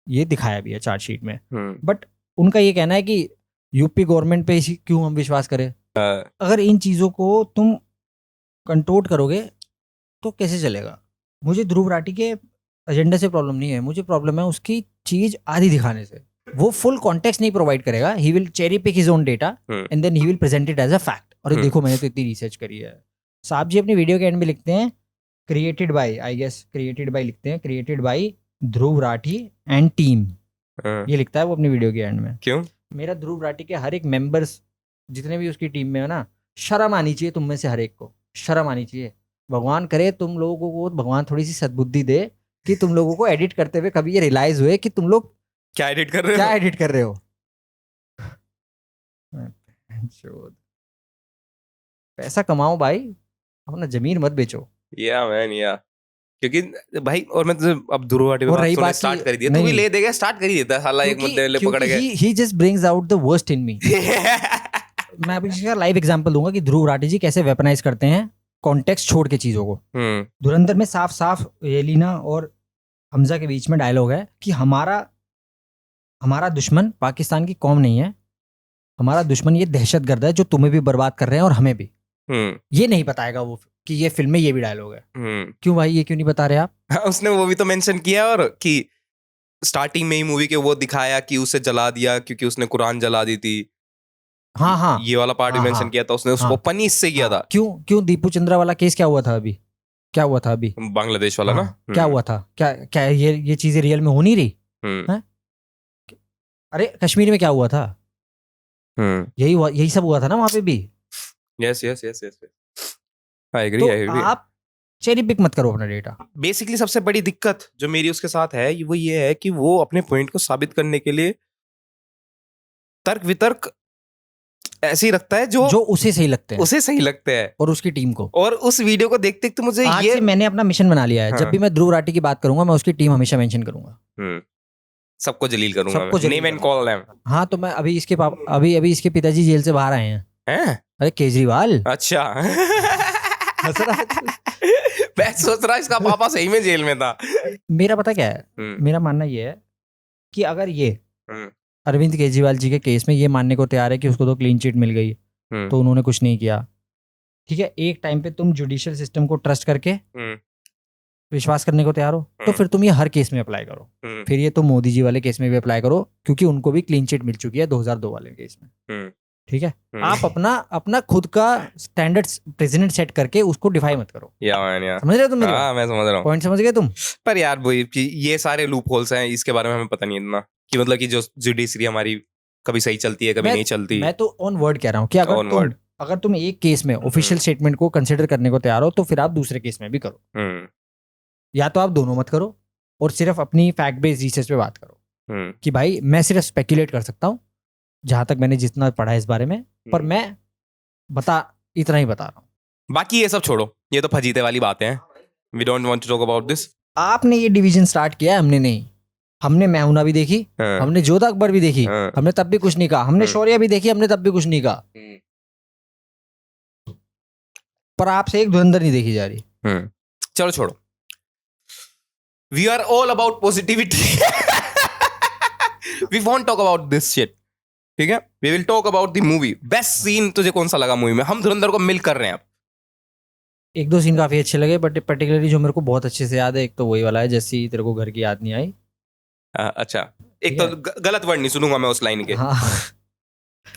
ये दिखाया भी है चार्जशीट में। बट उनका ये कहना है कि यूपी गवर्नमेंट पे ही क्यों हम विश्वास करें? अगर इन चीज़ों को तुम कंट्रोल करोगे तो कैसे चलेगा? मुझे ध्रुव राठी के एजेंडा से प्रॉब्लम नहीं है, मुझे प्रॉब्लम है उसकी चीज आधी दिखाने से। वो फुल कॉन्टेक्स्ट नहीं प्रोवाइड करेगा, he will cherry pick his own data and then he will present it as a fact. और देखो मैंने तो इतनी रिसर्च करी है। साहब जी अपनी वीडियो के एंड में लिखते हैं created by, I guess created by लिखते हैं, created by Dhruv Rathee and team, ये लिखता है वो अपनी वीडियो के एंड में। क्यों? मेरा ध्रुव राठी के हर एक मेंबर्स जितने भी उसकी टीम में है ना, शर्म आनी चाहिए तुम में से हर एक को, शर्म आनी चाहिए। भगवान करे तुम लोगों को भगवान थोड़ी सी सद्बुद्धि दे कि तुम लोगों को एडिट करते हुए कभी ये रियलाइज हुए कि तुम लोग क्या एडिट कर रहे हो, क्या एडिट कर रहे हो। पैसा कमाओ भाई, अपना जमीन मत बेचो। या मैन, या क्योंकि भाई, और मैं तुझे अब ध्रुव राठी पे और बात रही सुनने बात स्टार्ट की- कर दिया, तू नहीं, भी ले देगा, स्टार्ट कर ही देता है साला एक मुद्दे ले पकड़ के। He just brings out the worst in me. मैं अभी इसका लाइव एग्जांपल दूंगा कि ध्रुव राठी जी कैसे वेपनाइज करते हैं कॉन्टेक्स्ट छोड़ के चीजों को। धुरंधर में साफ साफ येलिना और हमजा के बीच में डायलॉग है कि हमारा दुश्मन पाकिस्तान की कौम नहीं है, हमारा दुश्मन ये दहशतगर्द है जो तुम्हें भी बर्बाद कर रहे हैं और हमें भी। ये नहीं बताएगा वो कि ये फिल्म में ये भी डायलॉग है। क्यों भाई, ये क्यों नहीं बता रहे आप? उसने वो भी तो मेंशन किया, और कि स्टार्टिंग में ही मूवी के वो दिखाया कि उसे जला दिया क्योंकि उसने कुरान जला दी थी। हाँ, ये वाला पार्ट भी मेंशन किया था उसने, उसको पनी इससे किया था। क्यों दीपू चंद्रा वाला केस क्या हुआ था अभी? क्या हुआ था अभी? बांग्लादेश वाला ना, क्या हुआ था? क्या ये चीजें रियल में हो नहीं रही हैं? अरे कश्मीर में क्या हुआ था? यही सब हुआ था ना वहां पे भी। Yes yes yes yes, I agree, तो आई एग्री। आप चेरी पिक मत करो अपना डेटा। बेसिकली सबसे बड़ी दिक्कत जो मेरी उसके साथ है वो ये है कि वो अपने पॉइंट को साबित करने के लिए तर्क वितर्क ऐसे ही रखता है जो उसे सही लगते हैं, उसे सही लगते हैं और उसकी टीम को। और उस वीडियो को देखते तो मुझे आज ये से मैंने अपना मिशन बना लिया है, हाँ। जब भी मैं ध्रुव राठी की बात करूंगा मैं उसकी टीम हमेशा मेंशन करूंगा, सबको जलील करूंगा, सबको जलील नेम एंड करूंगा। Call them. हाँ तो मैं अभी इसके पापा अभी इसके पिताजी जेल से बाहर आए हैं। हैं? अरे केजरीवाल। अच्छा। हंस रहा है तू? मैं सोच रहा इसका पापा सही में जेल में था। मेरा पता क्या है, मेरा मानना ये है कि अगर ये हम्म, अरविंद केजरीवाल जी के केस में ये मानने को तैयार है कि उसको तो क्लीन चिट मिल गई तो उन्होंने कुछ नहीं किया, ठीक है, एक टाइम पे तुम जुडिशियल सिस्टम को ट्रस्ट करके विश्वास करने को तैयार हो, तो फिर तुम ये हर केस में अप्लाई करो। फिर ये तुम मोदी जी वाले केस में भी अप्लाई करो, क्योंकि उनको भी क्लीन चिट मिल चुकी है 2002 वाले केस में, ठीक है। आप अपना खुद का स्टैंडर्ड प्रेसिडेंट सेट करके उसको डिफाई मत करो। समझ रहे हो तुम मेरी बात? मैं समझ रहा हूँ, पॉइंट समझ गए तुम? पर यार वही कि ये सारे लूप होल्स हैं, इसके बारे में हमें पता नहीं इतना कि मतलब कि जो जुडिशरी हमारी कभी सही चलती है कभी नहीं चलती। मैं तो ऑन वर्ड कह रहा हूँ कि अगर तुम एक केस में ऑफिशियल स्टेटमेंट को कंसिडर करने को तैयार हो तो फिर आप दूसरे केस में भी करो, या तो आप दोनों मत करो और सिर्फ अपनी फैक्ट बेस्ड रिसर्च पे बात करो कि भाई मैं सिर्फ स्पेकुलेट कर सकता हूँ जहां तक मैंने जितना पढ़ा है इस बारे में, पर मैं इतना ही बता रहा हूँ। बाकी ये सब छोड़ो, ये तो फजीते वाली बातें हैं, we don't want to talk about this. आपने ये डिवीजन स्टार्ट किया, हमने नहीं। हमने मैहुना भी देखी, हमने जोधा अकबर भी देखी, हमने तब भी कुछ नहीं कहा। हमने शौर्य भी देखी, हमने तब भी कुछ नहीं कहा। पर आपसे एक धुरंधर नहीं देखी जा रही। चलो छोड़ो, we are all about positivity. We want talk about this shit, ठीक है। We will talk about the movie. Best scene तुझे कौन सा लगा मूवी में? हम धुरंधर को मिल कर रहे हैं अब। एक दो सीन काफी अच्छे लगे, बट पर्टिकुलरली जो मेरे को बहुत अच्छे से याद है, एक तो वही वाला है जैसे तेरे को घर की याद नहीं आई। अच्छा, एक तो गलत वर्ड नहीं सुनूंगा मैं उस लाइन के। हाँ।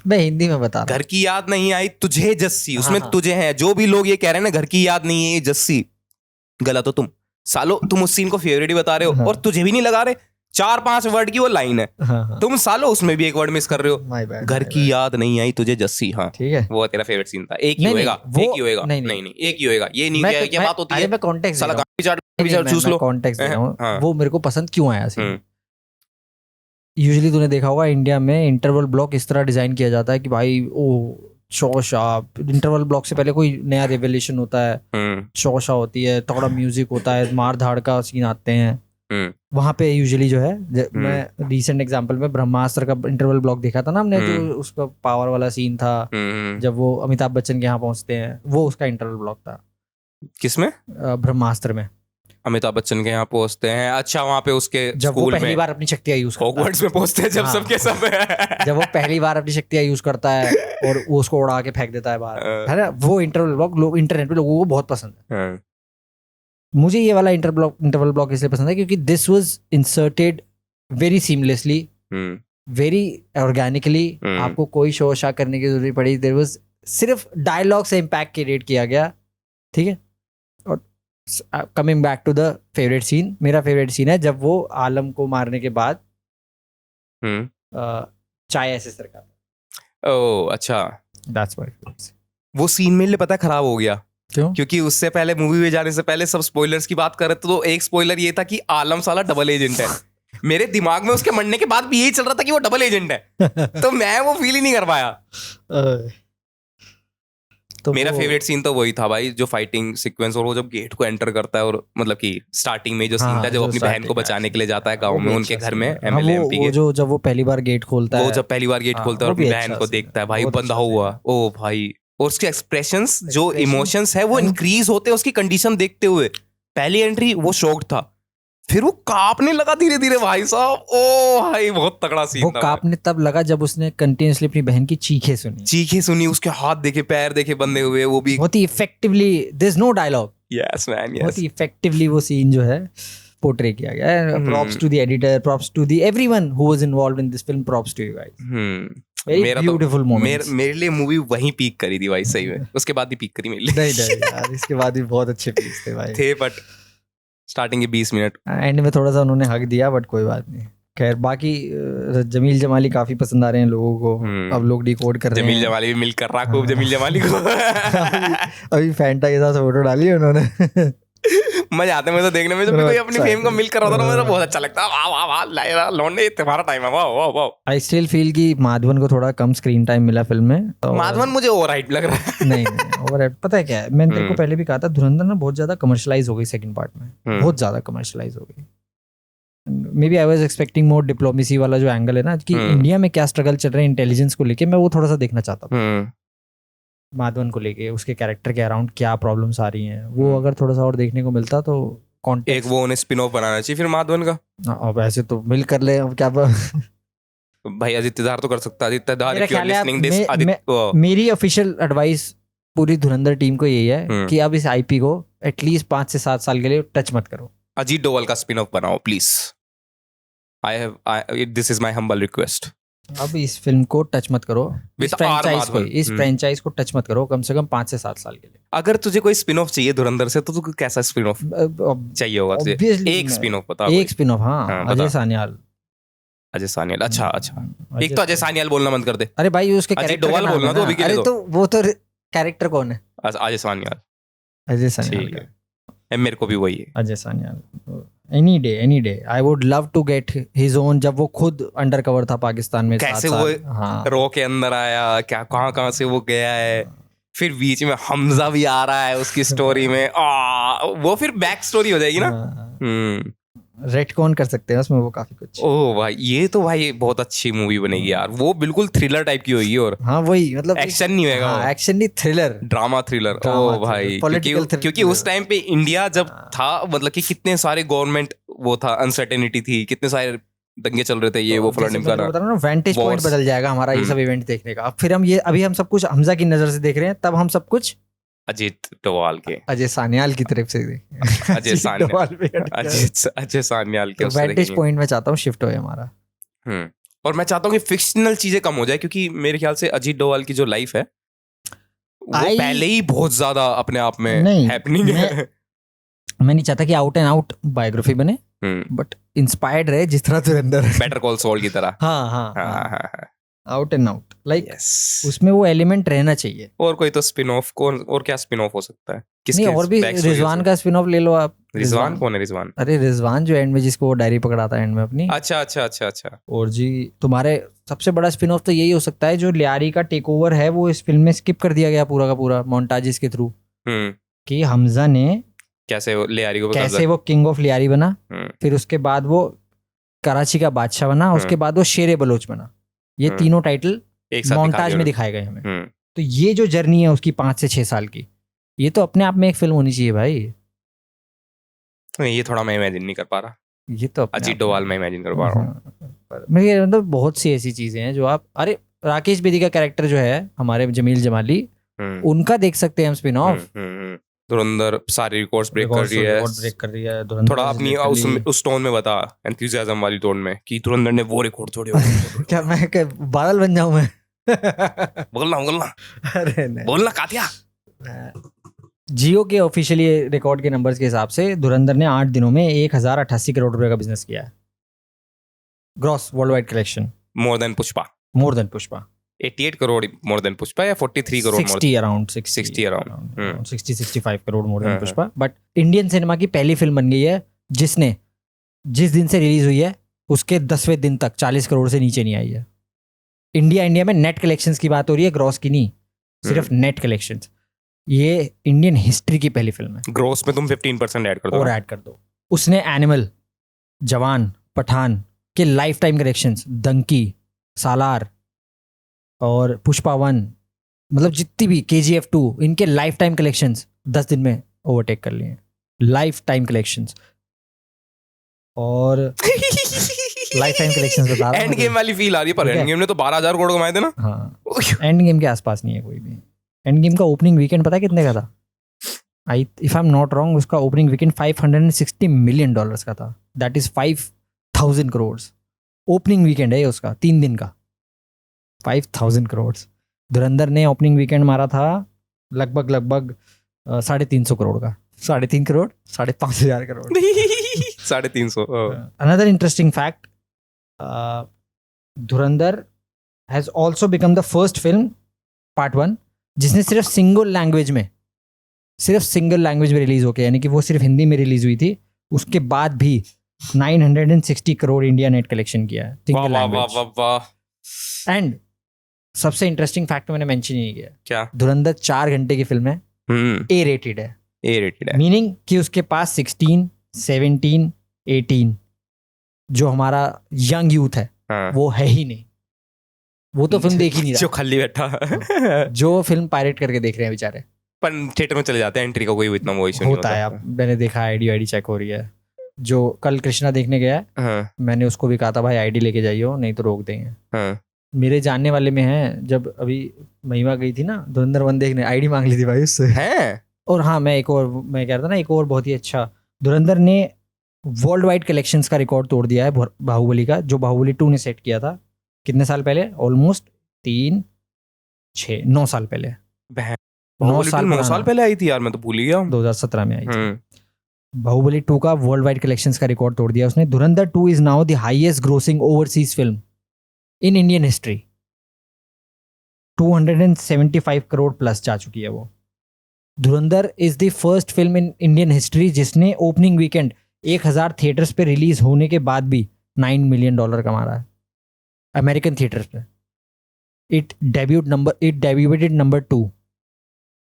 मैं हिंदी में बता रहा हूं। घर की याद नहीं आई तुझे जस्सी, उसमें तुझे है। जो भी लोग ये कह रहे हैं ना घर की याद नहीं है ये जस्सी, गलत हो तुम सालो। तुम उस सीन को फेवरेट ही बता रहे हो और तुझे भी नहीं लगा रहे। 4-5 वर्ड की वो लाइन है, तुम सालो उसमें भी एक वर्ड मिस कर रहे हो। घर की याद नहीं आई तुझे जस्सी, हाँ ठीक है, वो तेरा फेवरेट सीन था। एक ही होएगा, एक ही होएगा, नहीं एक ही होएगा। ये नहीं क्या बात होती है, मैं कॉन्टेक्स्ट साला चूस लो। कॉन्टेक्स्ट दे रहा हूं, वो मेरे को पसंद क्यों आया सीन। यूजुअली तूने देखा होगा इंडिया में इंटरवल ब्लॉक इस तरह डिजाइन किया जाता है कि भाई इंटरवल ब्लॉक से पहले कोई नया रेवोल्यूशन होता है, शौशा होती है, थोड़ा म्यूजिक होता है, मार धाड़ का सीन आते हैं। वहां पे यूजुअली जो है, मैं रिसेंट एग्जांपल में ब्रह्मास्त्र का इंटरवल ब्लॉक देखा था ना हमने, जो उसका पावर वाला सीन था जब वो अमिताभ बच्चन के यहाँ पहुंचते हैं, वो उसका इंटरवल ब्लॉक था। किसमें? ब्रह्मास्त्र में अमिताभ बच्चन के यहाँ पहुंचते हैं। अच्छा, वहां पे उसके जब वो पहली बार अपनी शक्तियां यूज करता हॉगवर्ट्स में पहुंचते हैं, जब सबके सब जब वो पहली बार अपनी शक्तियां यूज करता है और वो उसको उड़ा के फेंक देता है बाहर, है ना। वो इंटरवल ब्लॉक लोग इंटरनेट पे लोगों को बहुत पसंद है। मुझे ये वाला इंटरवल ब्लॉक इसलिए पसंद है क्योंकि this was inserted very seamlessly, very organically. आपको कोई शो शा करने की जरूरत पड़ी, देयर वाज सिर्फ डायलॉग से इम्पैक्ट क्रिएट किया गया, ठीक है। और coming back to the favourite scene, मेरा फेवरेट सीन है जब वो आलम को मारने के बाद चाय ऐसे सरका। ओह अच्छा, दैट्स व्हाई वो सीन मेरे लिए पता खराब हो गया। क्यों? क्योंकि उससे पहले मूवी में जाने से पहले सब स्पॉयलर्स की बात कर रहे थे, तो एक स्पॉइलर ये था कि आलम साला डबल एजेंट है। मेरे दिमाग में उसके मरने के बाद भी यही चल रहा था कि वो डबल एजेंट है। तो मैं वो फील ही नहीं कर पाया। तो मेरा फेवरेट सीन तो वही था भाई, जो फाइटिंग सीक्वेंस, और वो जब गेट को एंटर करता है, और मतलब कि स्टार्टिंग में जो सीन था जब अपनी बहन को बचाने के लिए जाता है गांव में उनके घर में, एमएलए एमपी के, जो जब वो पहली बार गेट खोलता है, वो जब पहली बार गेट खोलता है और अपनी बहन को देखता है, भाई बंधा हुआ, ओ भाई। और उसके एक्सप्रेशंस, जो इमोशंस है वो इंक्रीज होते हैं उसकी कंडीशन देखते हुए। पहली एंट्री वो शॉक्ड था, फिर वो कांपने लगा धीरे धीरे भाई साहब। ओ भाई बहुत तगड़ा सीन था। वो कांपने तब लगा जब उसने कंटिन्यूअसली अपनी बहन की चीखें सुनी, उसके हाथ देखे, पैर देखे बंधे हुए, वो भी बहुत ही effectively, there is no dialogue, yes man, yes, बहुत ही इफेक्टिवली वो सीन जो है पोर्ट्रे किया गया है। Props to the editor, props to the everyone who was involved in this film, props to you guys. Very beautiful moments. मेरे लिए मूवी वहीं पीक करी थी भाई, सही में। उसके बाद भी पीक करी मेरे लिए। नहीं यार, इसके बाद भी बहुत अच्छे पीक्स थे भाई, थे, बट स्टार्टिंग के 20 मिनट एंड में थोड़ा सा उन्होंने हक दिया, बट कोई बात नहीं। खैर, बाकी जमील जमाली काफी पसंद आ रहे हैं लोगों को। अब लोग डिकोड कर रहे हैं। जमील जमाली भी मिल कर रहा खूब जमील जमाली को। अभी फैंटा के साथ फोटो डाली है उन्होंने। मजे आते हैं मुझे देखने में, जब भी कोई अपनी फेम को मिल कर रहा था ना मुझे बहुत अच्छा लगता है। वाह वाह वाह लाइरा लौंडे, तुम्हारा टाइम है, वाह वाह वाह। आई स्टिल फील कि माधवन को थोड़ा कम स्क्रीन टाइम मिला फिल्म में। माधवन मुझे ओवर हाइप लग रहा है। नहीं ओवर, पता है क्या है, मैंने तेरे को पहले भी कहा था, धुरंधर ना बहुत ज्यादा कमर्शलाइज हो गई सेकंड पार्ट में, बहुत ज्यादा कमर्शलाइज हो गई। Maybe I was expecting more diplomacy वाला जो एंगल है ना, कि इंडिया में क्या स्ट्रगल चल रहे हैं इंटेलिजेंस को लेके, मैं वो थोड़ा सा देखना चाहता था। माधवन को लेके, उसके कैरेक्टर के अराउंड क्या प्रॉब्लम्स आ रही हैं, वो अगर थोड़ा सा और देखने को मिलता तो एक वो उन्हें स्पिन ऑफ बनाना चाहिए फिर माधवन का। अब ऐसे तो मिल कर ले, अब क्या भाई आदित्य धार तो कर सकता है। आदित्य धार, if you are listening this, मेरी ऑफिशियल एडवाइस पूरी धुरंधर टीम को यही है कि अब इस आईपी को एटलीस्ट 5 से 7 साल के लिए टच मत करो। अजीत डोवाल का स्पिन ऑफ बनाओ please. This is my humble request. अब इस फिल्म को टच मत करो, इस फ्रेंचाइज को टच मत करो, कम से कम 5 से 7 साल के लिए। अगर तुझे कोई स्पिन ऑफ चाहिए धुरंधर से, तो तुझे कैसा स्पिन ऑफ चाहिए होगा तुझे? एक स्पिन ऑफ बता। एक स्पिन ऑफ, हाँ, अजय सान्याल। अजय सान्याल, अच्छा अच्छा। एक तो अजय सान्याल बोलना बंद कर दे। अरे भाई उसके कैरेक्टर डोवाल बोलना तो अभी के लिए। अरे तो वो तो कैरेक्टर कौन है? अजय सान्याल। अजय सान्याल मेरे को भी वही है, Ajay Sanyal. Any day I would love to get his own. जब वो खुद अंडर कवर था पाकिस्तान में, कैसे वो रो के अंदर आया, क्या कहाँ से वो गया है, फिर बीच में हमजा भी आ रहा है उसकी स्टोरी में, वो फिर बैक स्टोरी हो जाएगी ना। रेटकॉन कर सकते हैं उसमें वो काफी कुछ। ओह भाई, ये तो भाई बहुत अच्छी मूवी बनेगी यार। वो बिल्कुल थ्रिलर टाइप की होगी, और हाँ वही, मतलब एक्शन नहीं होगा, एक्शन नहीं, थ्रिलर, ड्रामा थ्रिलर। ओह भाई, क्योंकि उस टाइम पे इंडिया जब था, मतलब कि कितने सारे गवर्नमेंट वो था, अनसर्टेनिटी थी, कितने सारे दंगे चल रहे थे, ये वो फलाने का ना। वेंटेज पॉइंट बदल जाएगा हमारा ये सब इवेंट देखने का। अब फिर हम ये अभी हम सब कुछ हमजा की नजर से देख रहे हैं, तब हम सब कुछ अजीत डोवाल के, अजय सान्याल की तरफ से अजय सान्याल के वेंटेज पॉइंट में चाहता हूँ शिफ्ट होए हमारा। और मैं चाहता हूँ कि फिक्शनल चीजें कम हो जाए, क्योंकि मेरे ख्याल से अजीत डोवाल की जो लाइफ है वो पहले ही बहुत ज्यादा अपने आप में हैपनिंग है। मैं नहीं चाहता कि आउट एंड आउट बायोग्राफी बने, बट इंस्पायर्ड रहे जिस तरह धुरंधर, बेटर कॉल सॉल की तरह। हाँ, आउट एंड आउट, लाइक उसमें वो एलिमेंट रहना चाहिए। और कोई तो स्पिन ऑफ कौन, और क्या स्पिन ऑफ हो सकता है? नहीं, और भी रिजवान का स्पिन ऑफ ले लो आप। रिजवान कौन है? रिजवान, अरे रिजवान जो एंड में जिसको वो डायरी पकड़ाता है एंड में अपनी। अच्छा। और जी तुम्हारे सबसे बड़ा स्पिन ऑफ तो यही हो सकता है, जो लियारी का टेक ओवर है वो इस फिल्म में स्किप कर दिया गया पूरा का पूरा मोन्टाजेस के थ्रू, कि हमजा ने कैसे वो किंग ऑफ लियारी बना, फिर उसके बाद वो कराची का बादशाह बना, उसके बाद वो शेर बलोच बना। ये तीनों टाइटल मोन्टाज में दिखाए गए हमें। तो ये जो जर्नी है उसकी 5 से 6 साल की, ये तो अपने आप में एक फिल्म होनी चाहिए भाई। ये थोड़ा मैं इमेजिन नहीं कर पा रहा, ये तो अजीत डोवाल में इमेजिन कर पा रहा हूँ। मेरे मतलब बहुत सी ऐसी चीजें हैं जो आप, अरे राकेश बेदी का कैरेक्टर जो है हमारे जमील जमाली, उनका देख सकते हैं हम स्पिन ऑफ। धुरंधर सारी रिकॉर्ड्स ब्रेक कर रही है। थोड़ा अपनी उस टोन में बता, एंथुसियाज्म वाली टोन में, कि धुरंधर ने वो रिकॉर्ड तोड़े। क्या मैं बादल बन जाऊं मैं? बोलना अरे नहीं, बोलना कातिया। जियो के ऑफिशियली रिकॉर्ड के नंबर्स के हिसाब से धुरंधर ने 8 दिनों में 1088 करोड़ रुपए का बिजनेस किया है, gross world wide collection. More than Pushpa 88 crore more than Pushpa, या 43 crore 60 around 60-65 crore more than Pushpa. But Indian cinema की पहली फिल्म बन गई है जिसने जिस दिन से रिलीज हुई है उसके 10वें दिन तक 40 करोड़ से नीचे नहीं आई है। इंडिया में नेट कलेक्शंस की बात हो रही है, ग्रॉस की नहीं, सिर्फ नेट कलेक्शंस। ये इंडियन हिस्ट्री की पहली फिल्म है। ग्रॉस में तुम 15% ऐड कर दो, और ऐड कर दो। उसने एनिमल, जवान, पठान के लाइफ टाइम कलेक्शंस, दंकी, सालार और पुष्पा 1, मतलब जितनी भी KGF 2, इनके लाइफ टाइम कलेक्शंस 10 दिन में ओवरटेक कर लिए, लाइफ टाइम कलेक्शंस। और लाइफ टाइम कलेक्शंस बता रहा हूं, एंड गेम वाली फील आ रही है। पर एंड गेम ने तो 12,000 करोड़ कमाए थे ना। हाँ, एंड गेम के आसपास नहीं है कोई भी। एंड गेम का ओपनिंग वीकेंड पता है कितने का था? If I am not wrong, उसका ओपनिंग वीकेंड $560 मिलियन का था। That is 5,000 crore opening weekend है उसका, 3 दिन का 5,000 करोड़। धुरंधर ने ओपनिंग वीकेंड मारा था लगभग 350 करोड़ का। 3.5 crore, 5,500 crore 350। Another interesting fact, Dhurandhar has also become the first film part 1 जिसने सिर्फ सिंगल लैंग्वेज में सिर्फ सिंगल लैंग्वेज में रिलीज होके, यानी कि वो सिर्फ हिंदी में रिलीज हुई थी, उसके बाद भी 960 करोड़ इंडिया नेट कलेक्शन किया है सिंगल लैंग्वेज। एंड सबसे इंटरेस्टिंग फैक्ट मैंने मेंशन ही नहीं किया, क्या? धुरंधर 4 घंटे की फिल्म है, ए रेटेड है। ए रेटेड है मीनिंग कि उसके पास 16, 17, 18 जो हमारा यंग यूथ है वो है ही नहीं, वो तो फिल्म देख ही नहीं जो रहा, खाली बैठा जो फिल्म पायरेट करके देख रहे हैं बेचारे। पर थिएटर में चले जाते हैं, एंट्री का कोई इतना वो इशू नहीं होता है, अब मैंने देखा आईडी चेक हो रही है। जो कल कृष्णा देखने गया है, हाँ, मैंने उसको भी कहा था भाई आईडी लेके जाइयो नहीं तो रोक देंगे। हाँ, मेरे जानने वाले में है, जब अभी महिमा गई थी ना धुरंधर 1 देखने, आईडी मांग ली थी भाई उससे। हैं? और हाँ, मैं कह रहा था ना, एक और बहुत ही अच्छा, धुरंधर ने वर्ल्ड वाइड कलेक्शंस का रिकॉर्ड तोड़ दिया है बाहुबली का, जो बाहुबली 2 ने सेट किया था कितने साल पहले, ऑलमोस्ट 9 साल पहले। 9 साल पहले आई थी यार, मैं तो भूल ही गया। 2017 में आई थी। बाहुबली 2 का वर्ल्ड वाइड कलेक्शंस का रिकॉर्ड तोड़ दिया उसने। धुरंधर 2 is now the highest grossing overseas film in Indian history. 275 crore plus जा चुकी है वो। धुरंधर is the first film in Indian history जिसने ओपनिंग वीकेंड 1000 थिएटर्स पे रिलीज होने के बाद भी $9 मिलियन कमा रहा है अमेरिकन थिएटर्स पे। इट डेब्यूटेड नंबर 2,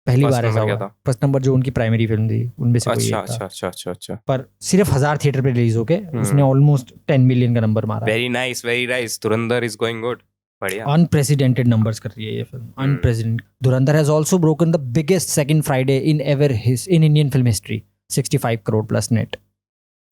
पहली बार ऐसा हुआ। फर्स्ट नंबर जो उनकी प्राइमरी फिल्म थी उनमें से कोई एक था। अच्छा। पर सिर्फ 1000 थिएटर पे रिलीज होके उसने ऑलमोस्ट 10 मिलियन का नंबर मारा। Very nice. Dhurandhar is going good, बढ़िया। अनप्रेसिडेंटेड नंबर्स कर रही है ये film, unprecedented. Dhurandhar has also broken the biggest second Friday in Indian film history, 65 crore plus net,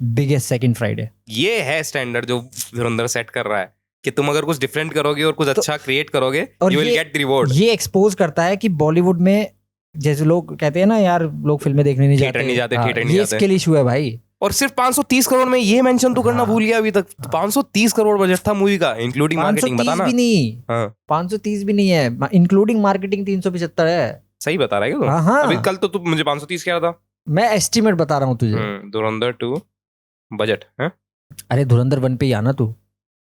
biggest second Friday. ये है स्टैंडर्ड जो धुरंधर सेट कर रहा है कि तुम अगर कुछ डिफरेंट करोगे और कुछ अच्छा क्रिएट करोगे, you will get the reward. ये एक्सपोज करता है कि बॉलीवुड में जैसे लोग कहते हैं ना यार, लोग फिल्में देखने नहीं जाते, ये स्किल इशू है भाई। और सिर्फ 530 करोड़ में, ये मेंशन तो करना भूल गया अभी तक। 530 करोड़ बजट था मूवी का, इंक्लूडिंग मार्केटिंग। बताना भी नहीं, 530 भी नहीं है, इंक्लूडिंग मार्केटिंग 375 है। सही बता रहा है क्या? हाँ, अभी कल तो तू मुझे 530 कह रहा था। मैं एस्टिमेट बता रहा हूँ तुझे। धुरंधर 2 बजट है। अरे धुरंधर 1 पे ही आना तू,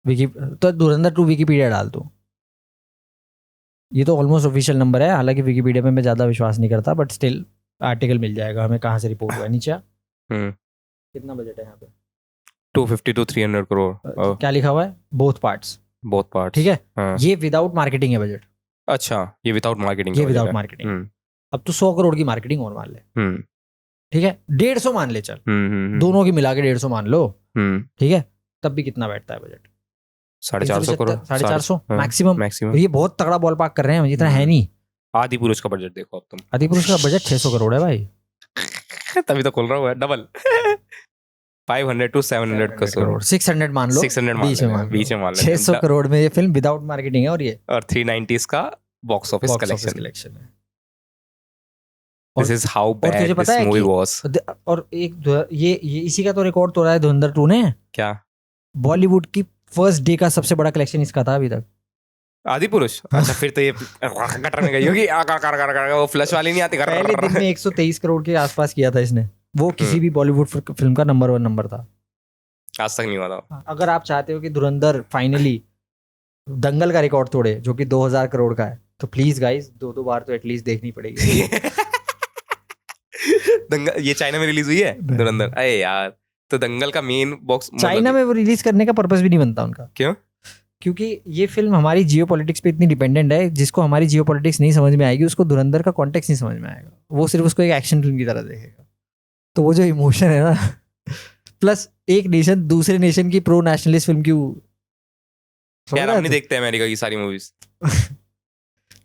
तो धुरंधर 2 विकिपीडिया डाल तू। ये तो ऑलमोस्ट ऑफिशियल नंबर है, हालांकि विकिपीडिया में मैं ज्यादा विश्वास नहीं करता, बट स्टिल आर्टिकल मिल जाएगा हमें कहाँ से रिपोर्ट हुआ है नीचे। कितना बजट है यहाँ पे? 250 to 300 करोड़। क्या लिखा हुआ है? Both parts. ठीक है। ये विदाउट मार्केटिंग है बजट। अच्छा, ये विदाउट मार्केटिंग। ये विदाउट मार्केटिंग। अब तो 100 करोड़ की मार्केटिंग और मान ले, ठीक है, 150 मान ले, चल दोनों की मिला के 150 मान लो, ठीक है, तब भी कितना बैठता है बजट? 450 करोड़, 450 मैक्सिमम। ये बहुत तगड़ा बॉल पार्क कर रहे हैं, इतना है नहीं। आदि पुरुष का बजट देखो अब तुम। आदि पुरुष का बजट 600 करोड़ है भाई। तभी तो खोल रहा हूँ, डबल। 500 to 700 करोड़। 600 मान लो, 600 बीच में मान लो। 600 करोड़ में ये फिल्म विदाउट मार्केटिंग है। और 390 का बॉक्स ऑफिस कलेक्शन है। This is how bad this movie was. और एक ये इसी का तो रिकॉर्ड तोड़ा है धुरंधर 2 ने। क्या? बॉलीवुड की फर्स्ट डे का सबसे बड़ा कलेक्शन इसका था अभी तक। आदि पुरुष? अच्छा, फिर तो ये गटर में गई होगी। वो फ्लश वाली नहीं आती। पहले दिन में 123 करोड़ के आसपास किया था इसने। वो किसी भी बॉलीवुड फिल्म का नंबर 1 नंबर था, आज तक नहीं हुआ था। अगर आप चाहते हो कि धुरंधर फाइनली दंगल का रिकॉर्ड तोड़े जो कि 2000 करोड़ का है, तो प्लीज गाइस 2 बार तो एटलीस्ट देखनी पड़ेगी। दंगल ये चाइना में रिलीज हुई है धुरंधर? अरे यार, तो दंगल का मेन बॉक्स चाइना में वो रिलीज करने का पर्पस भी नहीं बनता उनका। क्यों? क्योंकि ये फिल्म हमारी जियोपॉलिटिक्स पे इतनी डिपेंडेंट है, जिसको हमारी जियोपॉलिटिक्स नहीं समझ में आएगी उसको धुरंधर का कॉन्टेक्स्ट नहीं समझ में आएगा। वो सिर्फ उसको एक एक्शन फिल्म की तरह देखेगा। तो वो जो इमोशन है ना, प्लस एक नेशन दूसरे नेशन की प्रो नेशनलिस्ट फिल्म क्यों यार, हम नहीं देखते अमेरिका की सारी मूवीज।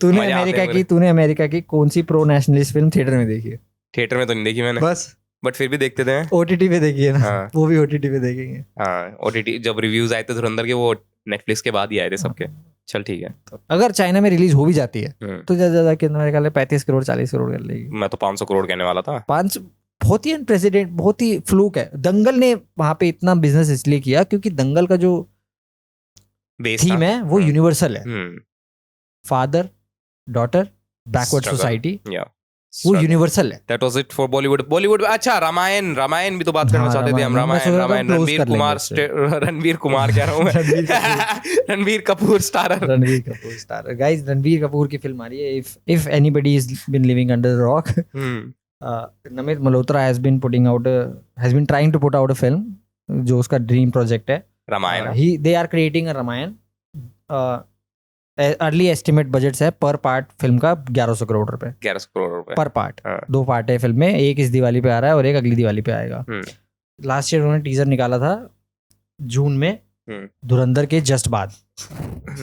तूने अमेरिका की कौन सी प्रो नेशनलिस्ट फिल्म थिएटर में देखी है? थिएटर में तो नहीं देखी मैंने, बस, बट फिर भी देखते थे। ओटीटी पे देखी है ना? हाँ। वो भी ओटीटी पे देखेंगे। हाँ, ओटीटी जब रिव्यूज आए थे धुरंधर के, वो नेटफ्लिक्स के बाद ही आए थे सबके। चल ठीक है। अगर चाइना में रिलीज हो भी जाती है तो ज्यादा के मेरे ख्याल 35 करोड़ 40 करोड़ कर लेगी। मैं तो 500 करोड़ कहने वाला था। 500 बहुत ही अनप्रेसिडेंट, बहुत ही फ्लूक है। दंगल ने वहां पे इतना बिजनेस इसलिए किया क्योंकि दंगल का जो थीम है वो यूनिवर्सल है। फादर डॉटर बैकवर्ड सोसाइटी, वो यूनिवर्सल है। That was it for Bollywood। अच्छा, रामायण भी तो बात करना चाहते थे हम। रामायण रणवीर कुमार कह रहा हूँ मैं। रणवीर कपूर स्टार। गाइस, रणवीर कपूर की फिल्म आ रही है, if anybody is been living under the rock. Namit Malhotra has been trying to put out a film जो उसका ड्रीम प्रोजेक्ट है Ramayana. They are creating a Ramayana. Early estimate budgets है पर पार्ट फिल्म का 1100 करोड़ रुपए 1100 करोड़ रुपए पर पार्ट। 2 पार्ट है फिल्म में, एक इस दिवाली पे आ रहा है और एक अगली दिवाली पे आएगा। लास्ट ईयर उन्होंने टीजर निकाला था जून में धुरंधर के जस्ट बाद,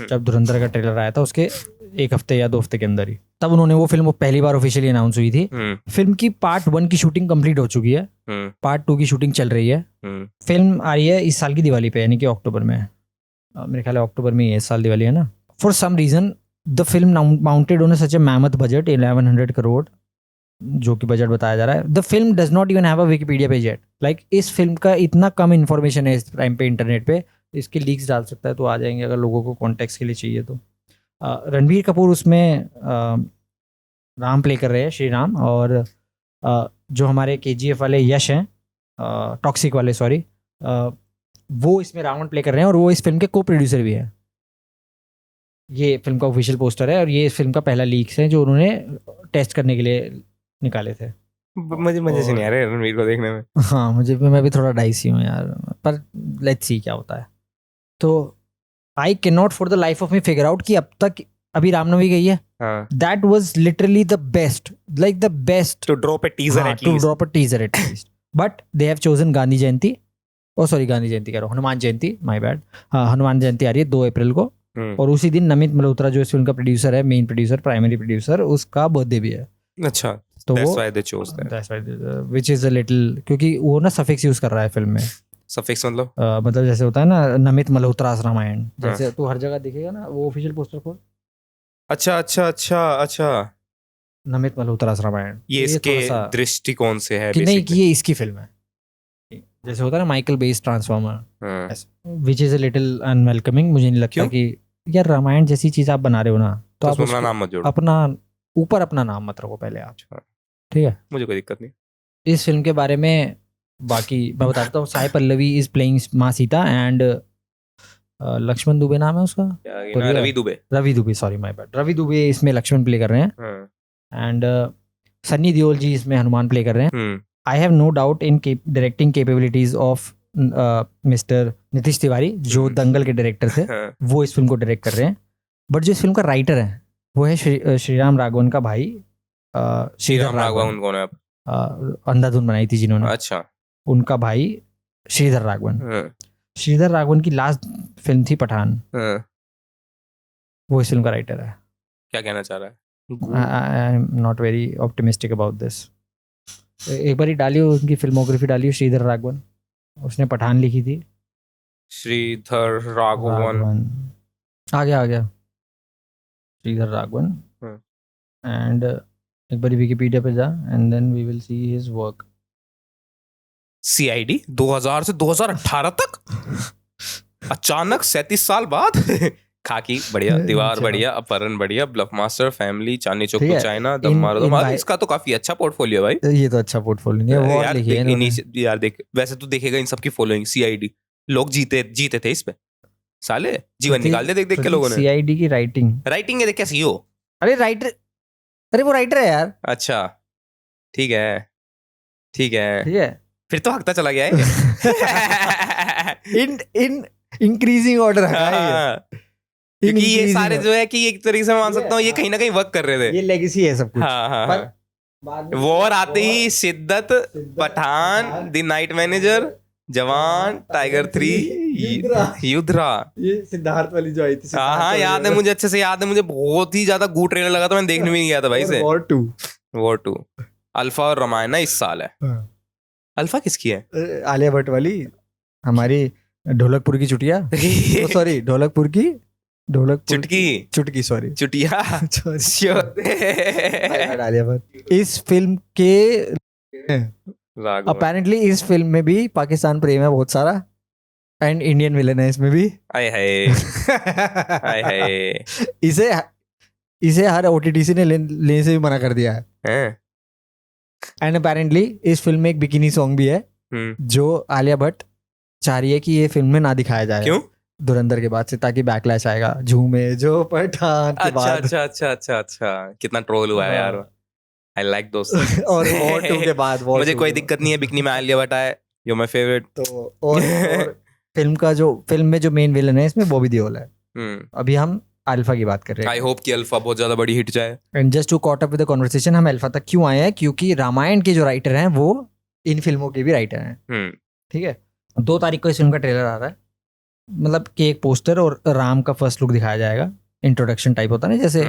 जब धुरंधर का ट्रेलर आया था उसके 1 हफ्ते या 2 हफ्ते के अंदर ही, तब उन्होंने वो फिल्म पहली बार ऑफिशियली अनाउंस हुई थी। फिल्म की पार्ट 1 की शूटिंग कंप्लीट हो चुकी है, पार्ट 2 की शूटिंग चल रही है। फिल्म आ रही है इस साल की दिवाली पे, यानी कि अक्टूबर में, मेरे ख्याल है अक्टूबर में इस साल दिवाली है ना। For some reason the film mounted on such a mammoth budget 1100 crore जो कि बजट बताया जा रहा है। The film does not even have a Wikipedia page yet. Like इस फिल्म का इतना कम इन्फॉर्मेशन है इस टाइम पे इंटरनेट पे, इसके लीक्स डाल सकता है तो आ जाएंगे अगर लोगों को कॉन्टेक्स्ट के लिए चाहिए तो। रणबीर कपूर उसमें राम प्ले कर रहे हैं, श्री राम, और जो हमारे KGF वाले यश हैं, टॉक्सिक वाले सॉरी, वो इसमें रावण प्ले कर रहे हैं और वो इस फिल्म के को प्रोड्यूसर भी है। ये फिल्म का ऑफिशियल पोस्टर है और ये इस फिल्म का पहला लीक्स है जो उन्होंने टेस्ट करने के लिए निकाले थे। मुझे मजे से नहीं आ रहे रणवीर को देखने में। हाँ मैं भी थोड़ा डाइसी हूँ यार, पर लेट्स सी क्या होता है। तो I can not for the life of me figure out कि अब तक अभी रामनवमी गई है, that was literally the best, like the best to drop a teaser at least. But they have chosen Gandhi Jayanti, Gandhi Jayanti कह रहा हूँ, हनुमान जयंती, माय बैड। हाँ, हनुमान जयंती आ रही है 2 अप्रैल को, और उसी दिन नमित मल्होत्रा जो इस फिल्म का प्रोड्यूसर है, मेन प्रोड्यूसर, प्राइमरी प्रोड्यूसर, उसका बर्थडे भी है। अच्छा, तो that's वो why they chose that. that's why which is a little, क्योंकि वो ना सफिक्स यूज कर रहा है फिल्म में। सफिक्स मतलब मतलब जैसे होता है ना नमित मल्होत्रा रामायण, जैसे तू हर जगह दिखेगा ना वो ऑफिशियल पोस्टर खोल। अच्छा नमित मल्होत्रा रामायण ये इसके दृष्टिकोण से है कि नहीं कि ये इसकी फिल्म है, जैसे होता है ना Michael base transformer, which is a little unwelcoming. मुझे नहीं लगता कि यार रामायण जैसी चीज आप बना रहे हो ना तो आप अपना नाम मत जोड़ो, अपना नाम मत रखो पहले आप, ठीक है? मुझे कोई दिक्कत नहीं। इस फिल्म के बारे में बाकी मैं बताता हूँ। साई पल्लवी इज प्लेइंग माँ सीता एंड लक्ष्मण दुबे नाम है उसका, Ravi Dubey sorry my bad, Ravi Dubey इसमें लक्ष्मण प्ले कर रहे हैं एंड सन्नी देओल जी इसमें हनुमान प्ले कर रहे हैं। I have no doubt in directing capabilities of mister Nitesh Tiwari जो दंगल के डायरेक्टर थे, वो इस फिल्म को डायरेक्ट कर रहे हैं। बट जो इस फिल्म का राइटर है वो है श्रीराम राघवन का भाई श्रीधर राघवन। कौन है? अंधाधुन बनाई थी जिन्होंने, अच्छा, उनका भाई श्रीधर राघवन। श्रीधर राघवन की लास्ट फिल्म थी पठान, वो इस फिल्म का राइटर है। क्या कहना चाह रहा है? I am not very optimistic about this. एक बार ही डालियो उनकी फिल्मोग्राफी डालियो, श्रीधर राघवन, उसने पठान लिखी थी। श्रीधर राघवन आ गया श्रीधर राघवन, एंड एक बार विकिपीडिया पे जा and then we will see his work. CID 2000 से 2018 तक अचानक 37 साल बाद खाकी बढ़िया, दीवार बढ़िया, अपहरण बढ़िया, Bluffmaster, family, Chandni Chowk to China, Dum Maaro दम। इसका तो काफी अच्छा पोर्टफोलियो भाई। ये तो अच्छा पोर्टफोलियो है यार देख, वैसे तो देखेगा इन सबकी फॉलोइंग। CID लोग जीते थे इस पे, साले जीवन निकाल दे देख के लोगों ने। CID की राइटिंग है देख कैसी हो। अरे वो राइटर है यार। अच्छा ठीक है फिर तो हकता चला गया है। इन इंक्रीजिंग ऑर्डर है क्योंकि ये सारे जो है कि एक तरीके से मान सकता हूँ ये कहीं ना कहीं वर्क कर रहे थे, ये लेगेसी है सब कुछ। हाँ। वॉर आते ही शिद्दत, पठान, द नाइट मैनेजर, जवान, टाइगर 3, युद्धरा, ये सिद्धार्थ वाली जो आई थी। हाँ याद है मुझे, अच्छे से याद है मुझे। बहुत ही ज्यादा गुड ट्रेलर लगा था, मैंने देखने भी नहीं गया था भाई से। वॉर 2 अल्फा और रामायण इस साल है। अल्फा किसकी है? आलिया भट्ट वाली, हमारी ढोलकपुर की चुटिया सॉरी ढोलकपुर की चुटकी सॉरी चुटिया। आलिया भट्ट इस फिल्म के अपेरेंटली इस फिल्म में भी पाकिस्तान प्रेम है बहुत सारा, एंड इंडियन विलन है इसमें भी। इसे हर OTT ने लेने से भी मना कर दिया है। एंड अपेरेंटली इस फिल्म में एक बिकिनी सॉन्ग भी है जो आलिया भट्ट चाह रही है कि ये फिल्म में ना दिखाया जाए। क्यों? धुरंधर के बाद से, ताकि बैकलैश आएगा झूमे जो पठान के बाद। अच्छा कितना ट्रोल हुआ है यार। आई लाइक दोस और वॉर 2 के बाद मुझे कोई दिक्कत नहीं है, बिकनी में आलिया भट्ट है, यू माय फेवरेट। तो और फिल्म में जो मेन विलन है इसमें बॉबी देओल है। अभी हम अल्फा की बात कर रहे हैं। आई होप कि अल्फा बहुत ज्यादा बड़ी हिट जाए। And just to caught up with the conversation, हम अल्फा तक क्यों आए हैं, क्योंकि रामायण के जो राइटर हैं वो इन फिल्मों के भी राइटर हैं। ठीक है, 2 तारीख को इस फिल्म का ट्रेलर आ रहा है, मतलब कि एक पोस्टर और राम का फर्स्ट लुक दिखाया जाएगा, इंट्रोडक्शन टाइप होता है ना जैसे।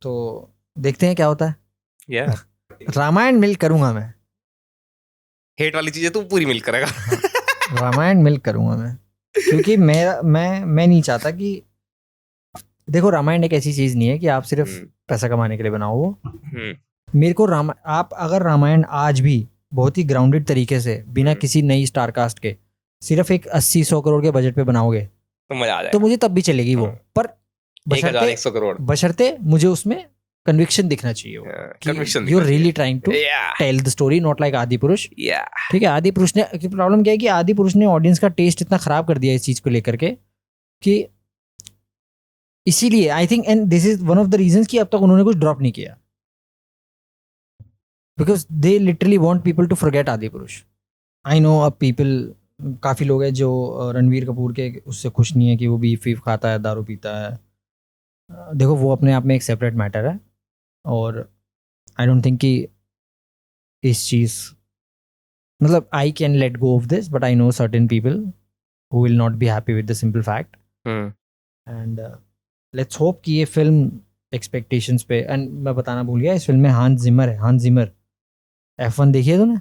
तो देखते हैं क्या होता है। रामायण मिल्क करूंगा मैं, हेट वाली चीजें तू पूरी मिल्क करेगा। रामायण मिल्क करूंगा मैं, क्योंकि मैं नहीं चाहता कि, देखो रामायण एक ऐसी चीज नहीं है कि आप सिर्फ पैसा कमाने के लिए बनाओ वो। मेरे को आप अगर रामायण आज भी बहुत ही ग्राउंडेड तरीके से बिना किसी नई स्टार कास्ट के सिर्फ एक 80-100 करोड़ के बजट पे बनाओगे तो मजा आ जाएगा, तो मुझे तब भी चलेगी वो। पर 1100 करोड़ बशर्ते मुझे उसमें कन्विक्शन दिखना चाहिए, you are really trying to tell the story, not like Adipurush. ठीक है, आदि पुरुष ने प्रॉब्लम क्या है कि आदि पुरुष ने ऑडियंस का टेस्ट इतना खराब कर दिया इस चीज को लेकर के कि इसीलिए I think, and this is one of the reasons कि अब तक उन्होंने कुछ ड्रॉप नहीं किया, because they literally want people to forget Adipurush. I know अब पीपल, काफ़ी लोग हैं जो रणवीर कपूर के उससे खुश नहीं है कि वो बीफ वीफ खाता है, दारू पीता है। देखो वो अपने आप में एक सेपरेट मैटर है, और आई डोंट थिंक कि इस चीज़, मतलब I can let go of this, but I know certain people who will not be happy with the simple fact. And let's hope कि ये फिल्म एक्सपेक्टेशंस पे, एंड मैं बताना भूल गया, इस फिल्म में हांस जिमर है। हांस जिमर, F1 देखी है तूने?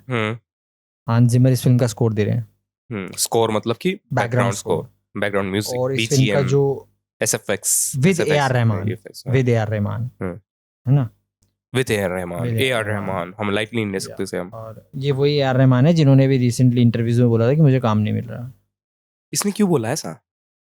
हांस जिमर इस फिल्म का स्कोर दे रहे हैं। स्कोर मतलब कि बैकग्राउंड स्कोर, बैकग्राउंड म्यूजिक, और इस फिल्म का जो SFX विद AR रहमान, है ना, विद AR रहमान, हम लाइटली नहीं ले सकते से हम। और ये वही AR रहमान है जिन्होंने भी रिसेंटली इंटरव्यूज में बोला था कि मुझे काम नहीं मिल रहा। इसने क्यों बोला ऐसा?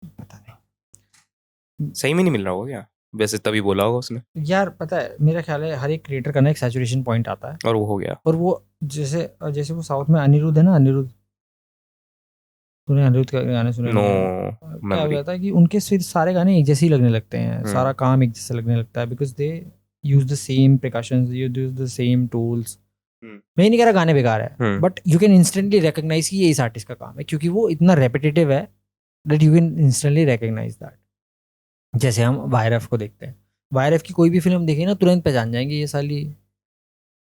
पता नहीं, सही में नहीं मिल रहा होगा क्या? वैसे तभी बोला होगा उसने यार। पता है, मेरा ख्याल है हर एक क्रिएटर का ना एक सैचुरेशन पॉइंट आता है, और वो हो गया। और वो जैसे वो साउथ में अनिरुद्ध है ना, अनिरुद्ध, तूने अनिरुद्ध के गाने सुने? नो, क्या हो जाता है कि उनके फिर सारे गाने एक जैसे ही लगने लगते हैं, सारा काम एक जैसा लगने लगता है, because they use the same precautions, use the same tools. मैं नहीं कह रहा गाने बेकार है, but you can instantly recognise कि ये इस आर्टिस्ट का काम है, क्योंकि वो इतना रेपिटेटिव है that you can instantly recognise that. जैसे हम वायरफ को देखते हैं, वायरफ की कोई भी फिल्म देखें ना, तुरंत पहचान जाएंगे ये साली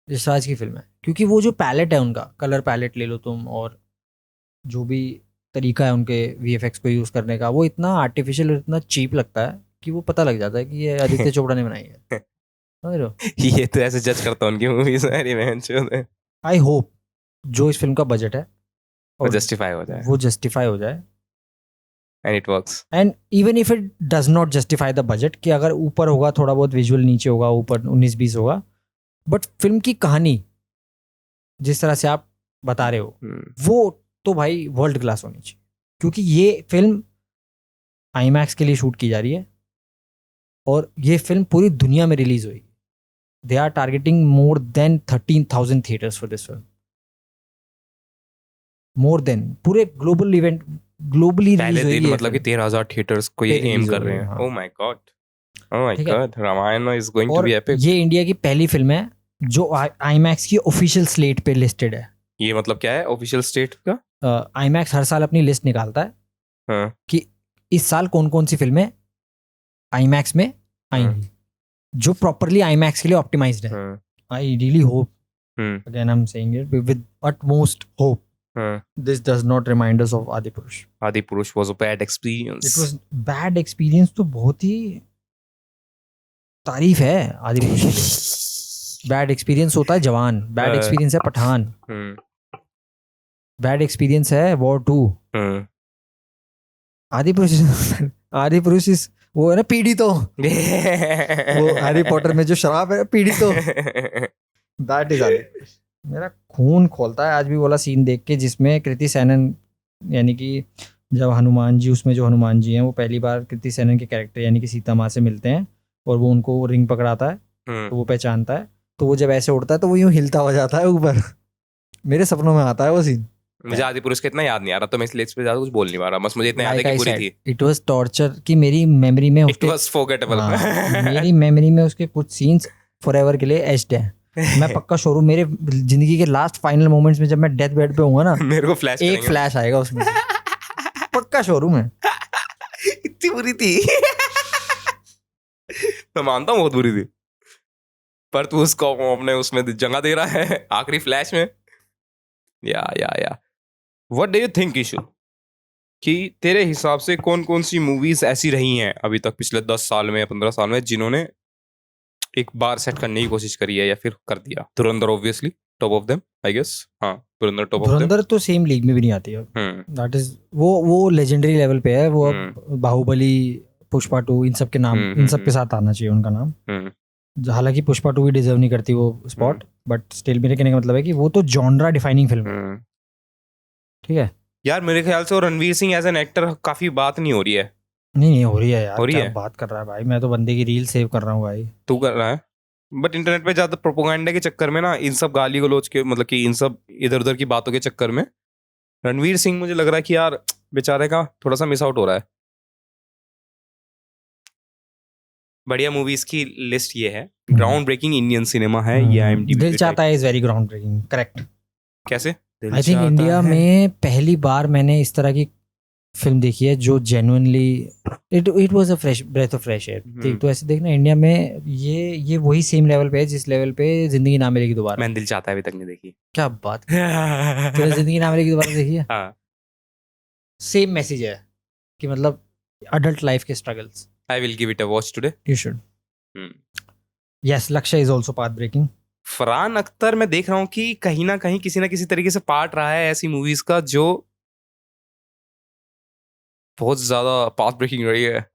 यशराज की फिल्म है, क्योंकि वो जो पैलेट है उनका, कलर पैलेट ले लो तुम, और जो भी तरीका है उनके VFX को यूज़ करने का, वो इतना आर्टिफिशियल और इतना चीप लगता है कि वो पता लग जाता है कि ये आदित्य चोपड़ा ने बनाई है। समझ रहे हो? ये तो ऐसे जज करता हूँ उनकी मूवीज में। आई होप जो इस फिल्म का बजट है वो जस्टिफाई हो जाए, वो जस्टिफाई हो जाए, and it works. And even if it does not justify the budget, कि अगर ऊपर होगा थोड़ा बहुत विजुअल, नीचे होगा ऊपर 19-20 होगा, बट फिल्म की कहानी जिस तरह से आप बता रहे हो वो तो भाई वर्ल्ड क्लास होनी चाहिए, क्योंकि ये फिल्म IMAX के लिए शूट की जा रही है और ये फिल्म पूरी दुनिया में रिलीज हुई। They are targeting more than 13,000 theatres for this film, more than पूरे ग्लोबल इवेंट, ग्लोबली पहले दिन मतलब कि 13,000 थिएटर्स को ये एम कर रहे हैं। Oh my god, oh my god, Ramayana is going to be epic. ये इंडिया की पहली फिल्म है जो IMAX की ऑफिशियल स्लेट पे लिस्टेड है। ये मतलब क्या है ऑफिशियल स्लेट का? IMAX हर साल अपनी लिस्ट निकालता है कि इस साल कौन कौन सी फिल्में IMAX में आएंगी जो प्रॉपरली IMAX के लिए ऑप्टिमाइज्ड है। I really hope, again I am saying it with utmost hope, this does not remind us of Adipurush. Adipurush was a bad experience. It was bad experience, तो बहुत ही तारीफ है आदिपुरुष की। बैड एक्सपीरियंस होता है जवान, बैड एक्सपीरियंस है Pathan, bad experience है वॉर 2। आदिपुरुष इस वो है ना पीढ़ी, तो वो हैरी पॉटर में जो शराब है पीढ़ी, तो दैट इज आदिपुरुष। मेरा खून खोलता है आज भी वाला सीन देख के जिसमें कृति सेनन, यानी कि जब हनुमान जी, उसमें जो हनुमान जी हैं वो पहली बार कृति सेनन के कैरेक्टर यानी कि सीता माँ से मिलते हैं और वो उनको रिंग पकड़ाता है तो वो पहचानता है, तो वो जब ऐसे उड़ता है तो वो यूं हिलता हुआ जाता है ऊपर। मेरे सपनों में आता है वो सीन। मुझे आदिपुरुष का इतना याद नहीं आ रहा, तो मैं इसलिए इस पे ज्यादा कुछ बोल नहीं पा रहा, बस मुझे इतना याद है कि पूरी थी। इट वाज टॉर्चर कि मेरी मेमोरी में इट वाज फॉरगेटेबल। मेरी मेमोरी में उसके कुछ सीन्स फॉरएवर के लिए एज्ड है। मैं पक्का शोरूम, मेरे जिंदगी के लास्ट फाइनल मोमेंट्स में जब मैं डेथ बेड पे हूँ ना, मेरे को फ्लैश एक फ्लैश आएगा उसमें से। पक्का शोरूम है। इतनी बुरी थी। मैं मानता हूँ बहुत बुरी थी, पर तू उसको अपने उसमें जगह दे रहा है आखिरी फ्लैश में। या what do you think Ishu, कि तेरे हिसाब से कौन कौन सी मूवीज ऐसी रही हैं अभी तक पिछले 10 साल में या 15 साल में जिन्होंने एक बार सेट करने की कोशिश करी है या फिर कर दिया? Dhurandhar obviously top of them, I guess. हाँ, धुरंधर टॉप ऑफ देम। धुरंधर तो सेम लीग में भी नहीं आती है। दैट इज वो लेजेंडरी लेवल पे है वो। अब बाहुबली, पुष्पा 2, इन सब के नाम, इन सब के साथ आना चाहिए उनका नाम। हालांकि पुष्पा 2 भी डिजर्व नहीं करती वो स्पॉट, बट स्टिल मेरे कहने का मतलब है कि वो तो जॉनरा डिफाइनिंग फिल्म है। ठीक है यार, मेरे ख्याल से Ranveer Singh as an actor काफी बात नहीं हो रही है। नहीं हो रही है यार, हो रही क्या है? बात कर रहा है भाई, मैं तो बंदे की रील सेव कर रहा हूँ भाई। तू कर रहा है, बट इंटरनेट पे ज्यादा प्रोपोगंडा के चक्कर में ना, इन सब गाली गलौज के, मतलब कि इन सब इधर उधर की बातों के चक्कर में रणवीर सिंह मुझे लग रहा है कि यार बेचारे का थोड़ा सा मिस आउट हो रहा है। बढ़िया मूवीज की लिस्ट ये है, ग्राउंड ब्रेकिंग इंडियन सिनेमा है ये IMDb Dil Chahta Hai is very groundbreaking, correct. कैसे? आई थिंक इंडिया में पहली बार मैंने इस तरह की फिल्म देखी है जो genuinely it was a fresh breath of fresh air. तो ऐसे देखना इंडिया में ये वही सेम लेवल पे है जिस लेवल पे जिंदगी ना मिलेगी दोबारा। मैंने दिल चाहता है अभी तक नहीं देखी। क्या बात तूने जिंदगी ना मिलेगी दोबारा देखी है? हाँ, सेम मैसेज है कि मतलब अडल्ट लाइफ के struggles. I will give it a watch today. You should. Yes, Lakshya is also pathbreaking. Farhan Akhtar मैं देख रहा हूँ कि कहीं ना कहीं किसी ना किसी तरीके से पार्ट रहा है ऐसी मूवीज का जो बहुत ज्यादा पाथ ब्रेकिंग रही है।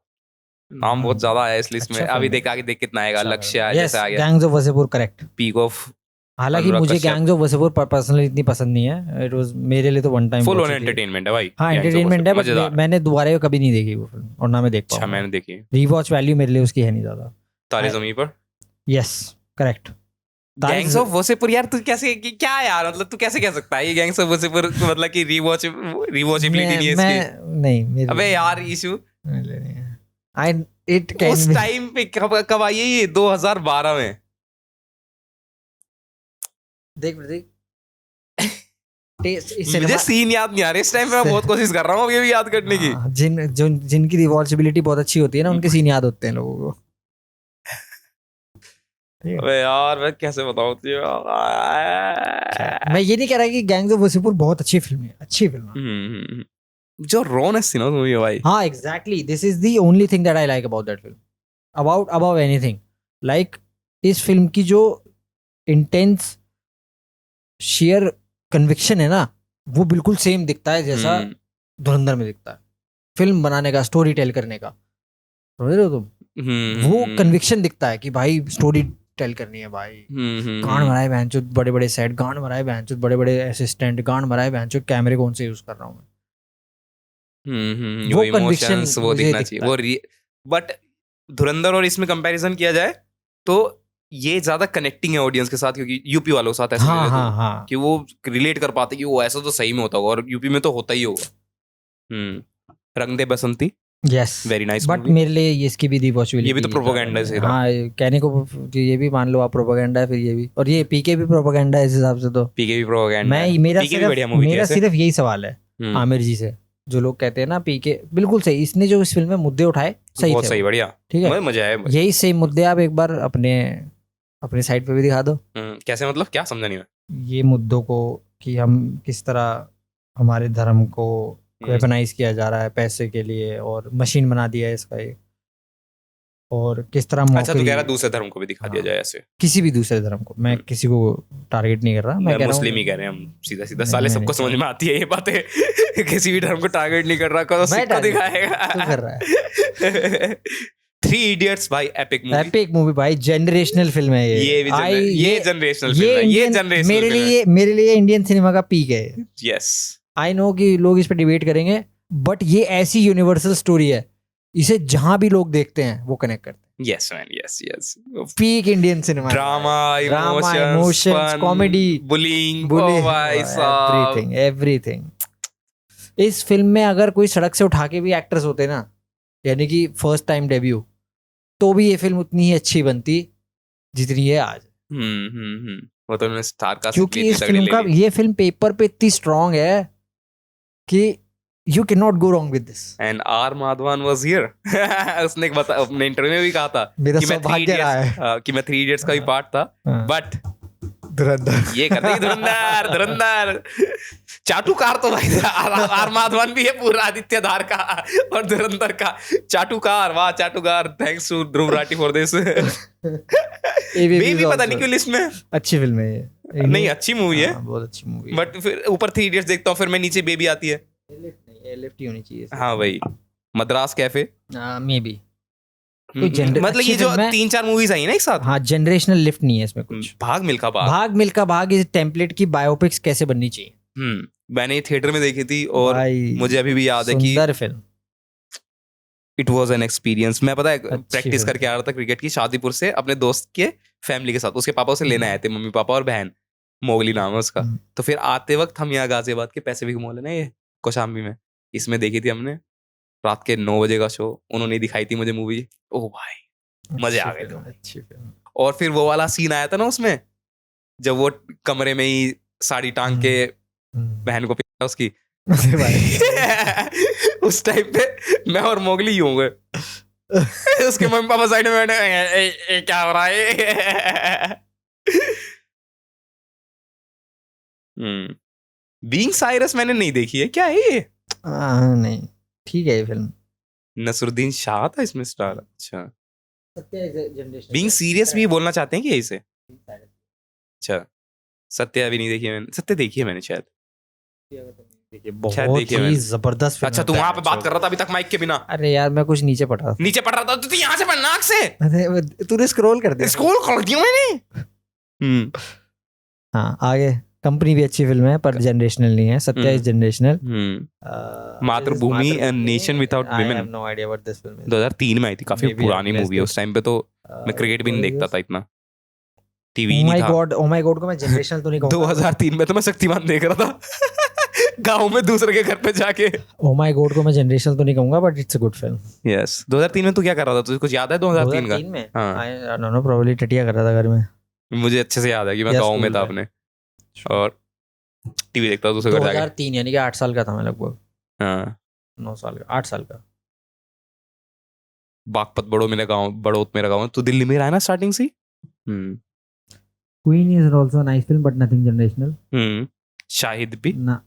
नाम बहुत ज्यादा है इस लिस्ट में। अभी देख आगे देख कितना आएगा। लक्ष्य जैसे आ गया, gangs of Wasseypur, correct, peak of. हालांकि मुझे गैंग्स ऑफ वसेपुर पर्सनली इतनी पसंद नहीं है। इट वाज मेरे लिए तो one time full on entertainment है भाई। हाँ, एंटरटेनमेंट है, बट मैंने दोबारा कभी नहीं देखी वो फिल्म और ना मैं देख पाऊंगा। अच्छा, मैंने देखी। रीवॉच वैल्यू मेरे लिए उसकी है नहीं ज्यादा। तारे ज़मीन पर। Yes, correct. Gangs of Wasseypur यार, तू कैसे, क्या यार, मतलब तू कैसे कह सकता है ये गैंग्स ऑफ वसेपुर मतलब कि रिवॉचेबिलिटी नहीं है इसकी? नहीं, अबे यार इशू, इट कैन उस टाइम पे कब आई है ये? 2012 में। देख मुझे सीन याद नहीं आ रहा इस टाइम पे। मैं बहुत कोशिश कर रहा हूँ ये भी याद करने की। जिनकी रिवॉचेबिलिटी बहुत अच्छी होती है ना, उनके सीन याद होते हैं लोगों को। अबे यार मैं कैसे बताऊं तुझे? मैं ये नहीं कह रहा कि गैंग्स ऑफ वसेपुर बहुत अच्छी फिल्म है, अच्छी फिल्म है। जो रॉनेस थी ना मूवी में भाई। हाँ, exactly, this is the only thing that I like about that film, about anything. Like इस फिल्म की जो इंटेंस शेयर कन्विक्शन है ना, वो बिल्कुल सेम दिखता है जैसा धुरंधर में दिखता है। फिल्म बनाने का, स्टोरी टेल करने का, समझ रहे हो तुम? वो कन्विक्शन दिखता है कि भाई स्टोरी टेल करनी है भाई। गांड मराए बहनचोद, बड़े बड़े सेट, गांड मराए बहनचोद, बड़े बड़े असिस्टेंट, गांड मराए बहनचोद, कैमरे कौन से यूज कर रहा हूँ मैं। वो कन्विक्शन वो दिखना चाहिए वो। बट धुरंधर और इसमें कंपैरिजन किया जाए तो ये ज्यादा कनेक्टिंग है ऑडियंस के साथ, क्योंकि यूपी वालों के साथ ऐसे हाँ, कि वो रिलेट कर पाते कि वो ऐसा तो सही में होता होगा, और यूपी में तो होता ही होगा। रंग दे बसंती, यस, वेरी नाइस। बट मेरे लिए ये इसकी भी रिवॉचेबिलिटी, ये भी तो प्रोपेगेंडा है। हाँ, कहने को ये भी मान लो आप प्रोपेगेंडा है, फिर ये भी, और ये पीके भी प्रोपेगेंडा है इस हिसाब से। तो पीके भी प्रोपेगेंडा है। मेरा सिर्फ यही सवाल है आमिर जी से, जो लोग कहते हैं ना पीके बिल्कुल सही, इसने जो इस फिल्म में मुद्दे उठाए सही थे, सही, बढ़िया, ठीक है, मजा आया। यही सेम मुद्दे आप एक बार अपने साइड पे भी दिखा दो। कैसे, मतलब क्या समझा नहीं मैं? ये मुद्दों को कि हम किस तरह हमारे धर्म को वेपनाइज किया जा रहा है पैसे के लिए, और मशीन बना दिया है इसका एक, और किस तरह अच्छा, तो कह रहा दूसरे धर्म को भी दिखा दिया जाए ऐसे? किसी भी दूसरे धर्म को, मैं किसी को टारगेट नहीं कर रहा, मैं मुस्लिम ही कह रहे हैं हम, सीधा सीधा साले सबको समझ में आती है ये बातें। किसी भी धर्म को टारगेट नहीं कर रहा, कौन सबको दिखाएगा कर रहा है। 3 Idiots भाई, एपिक मूवी भाई, जनरेशनल फिल्म है ये जनरेशनल फिल्म है। मेरे लिए इंडियन सिनेमा का पीक है। यस, आई नो कि लोग इस पे डिबेट करेंगे, बट ये ऐसी यूनिवर्सल स्टोरी है, इसे जहां भी लोग देखते हैं वो कनेक्ट करते हैं। Yes man, yes. Peak Indian cinema, drama, emotions, comedy, bullying, भाई साहब, एवरीथिंग। इस फिल्म में अगर कोई सड़क से उठा के भी एक्टर्स होते ना, यानी कि फर्स्ट टाइम डेब्यू, तो भी ये फिल्म उतनी ही अच्छी बनती जितनी है आज। वो तो उन्होंने स्टार कास्ट क्योंकि इतनी इस तगड़ी फिल्म ले का ली। ये फिल्म पेपर पे इतनी स्ट्रांग है कि you can not go wrong with this. And R Madhavan was here. उसने अपने इंटरव्यू में भी कहा था मेरा कि मैं सौभाग्य रहा है। कि मैं 3 इडियट्स का भी पार्ट था, हाँ। बट धुरंधर ये कर देगी धुरंधर। धुरंधर चाटुकार तो भाई आर माधवन भी है पूरा आदित्य धार का और धुरंधर का चाटुकार। वाह चाटुकार, thanks to Dhruv Rathee for this. Baby पता नहीं क्यों लिस्ट में। अच्छी फिल्म है ये। नहीं अच्छी मूवी है, बहुत अच्छी मूवी है। बट फिर ऊपर 3 इडियट्स देखता हूँ, फिर मैं नीचे बेबी आती है। लिफ्ट ही होनी चाहिए। हाँ भाई, मद्रास कैफे मे बी मतलब ये जो 3-4 मूवीज आई ना एक साथ। हाँ, जनरेशनल लिफ्ट नहीं है इसमें कुछ। भाग मिल्खा भाग, भाग मिल्खा भाग इस टेम्पलेट की बायोपिक्स कैसे बननी चाहिए। मैंने ये थिएटर में देखी थी और भाई, मुझे अभी भी याद है कि सुंदर film. It was an experience. मैं पता है प्रैक्टिस फिल्म। करके आ रहा था क्रिकेट की शादीपुर से अपने दोस्त के फैमिली के साथ, उसके पापा उसे लेने आए थे, मम्मी पापा और बहन, मोगली नाम है उसका। तो फिर आते वक्त हम यहाँ गाजियाबाद के पैसिफिक मॉल है ना ये कौशाम्बी में, इसमें देखी थी हमने रात के 9 बजे का शो। उन्होंने दिखाई थी मुझे मूवी, ओह भाई मजे आ गए थे। अच्छी फिल्म। और फिर वो वाला सीन आया था ना उसमें, जब वो कमरे में ही साड़ी टांग के बहन को पीटा उसकी। उस टाइम पे मैं और मोगली ही होंगे, उसके मम्मी पापा साइड में बैठे, क्या हो रहा है। बीइंग साइरस मैंने नहीं देखी है, क्या है ये? नहीं ठीक है ये फिल्म। नसरुद्दीन शाह था इसमें स्टार। अच्छा, जनरेशन बीइंग सीरियस भी बोलना चाहते हैं कि इसे? अच्छा, सत्य अभी नहीं देखी है मैंने। सत्य देखी है मैंने शायद। बहुत ही जबरदस्त फिल्म। अच्छा, तू वहां पे बात कर रहा था अभी तक माइक के बिना? अरे यार मैं कुछ नीचे पढ़ रहा था। नीचे पढ़ रहा था? तू यहाँ से पढ़, नाक से। अरे तूने स्क्रॉल कर दिया। स्क्रॉल कर दिया मैंने। हाँ आगे। कंपनी भी अच्छी फिल्म है पर जनरेशनल नहीं है। Satya is generational. Matrubhoomi and nation without a women have no idea what this film is. 2003 में आई थी, काफी Maybe पुरानी I've मूवी है। missed उस टाइम पे तो मैं क्रिकेट भी नहीं देखता था इतना, टीवी Oh नहीं my था। God, oh my God को मैं जनरेशनल तो नहीं कहूँगा। 2003 में तो मैं शक्तिमान देख रहा था गांव में दूसरे के घर पे जाके। Oh my God को मैं जनरेशनल तो नहीं कहूँगा but it's a good film. Yes 2003 में तू क्या कर रहा था? तुझे कुछ याद है 2003 का? 2003 में? हाँ। I don't know, probably टटिया कर रहा था घर में। मुझे अच्छे से याद है कि मैं Yes, गाँव में school था में। अपने और टीवी देखता था दूसरे घर जाके। 2003 यानी कि 8 साल का था मैं लगभग। हाँ, 9 साल का, 8 साल का। बागपत बड़ौत मेरा गाँव। तू दिल्ली में रहा है ना स्टार्टिंग से? Queen is also a nice film but nothing generational. Shahid भी? ना।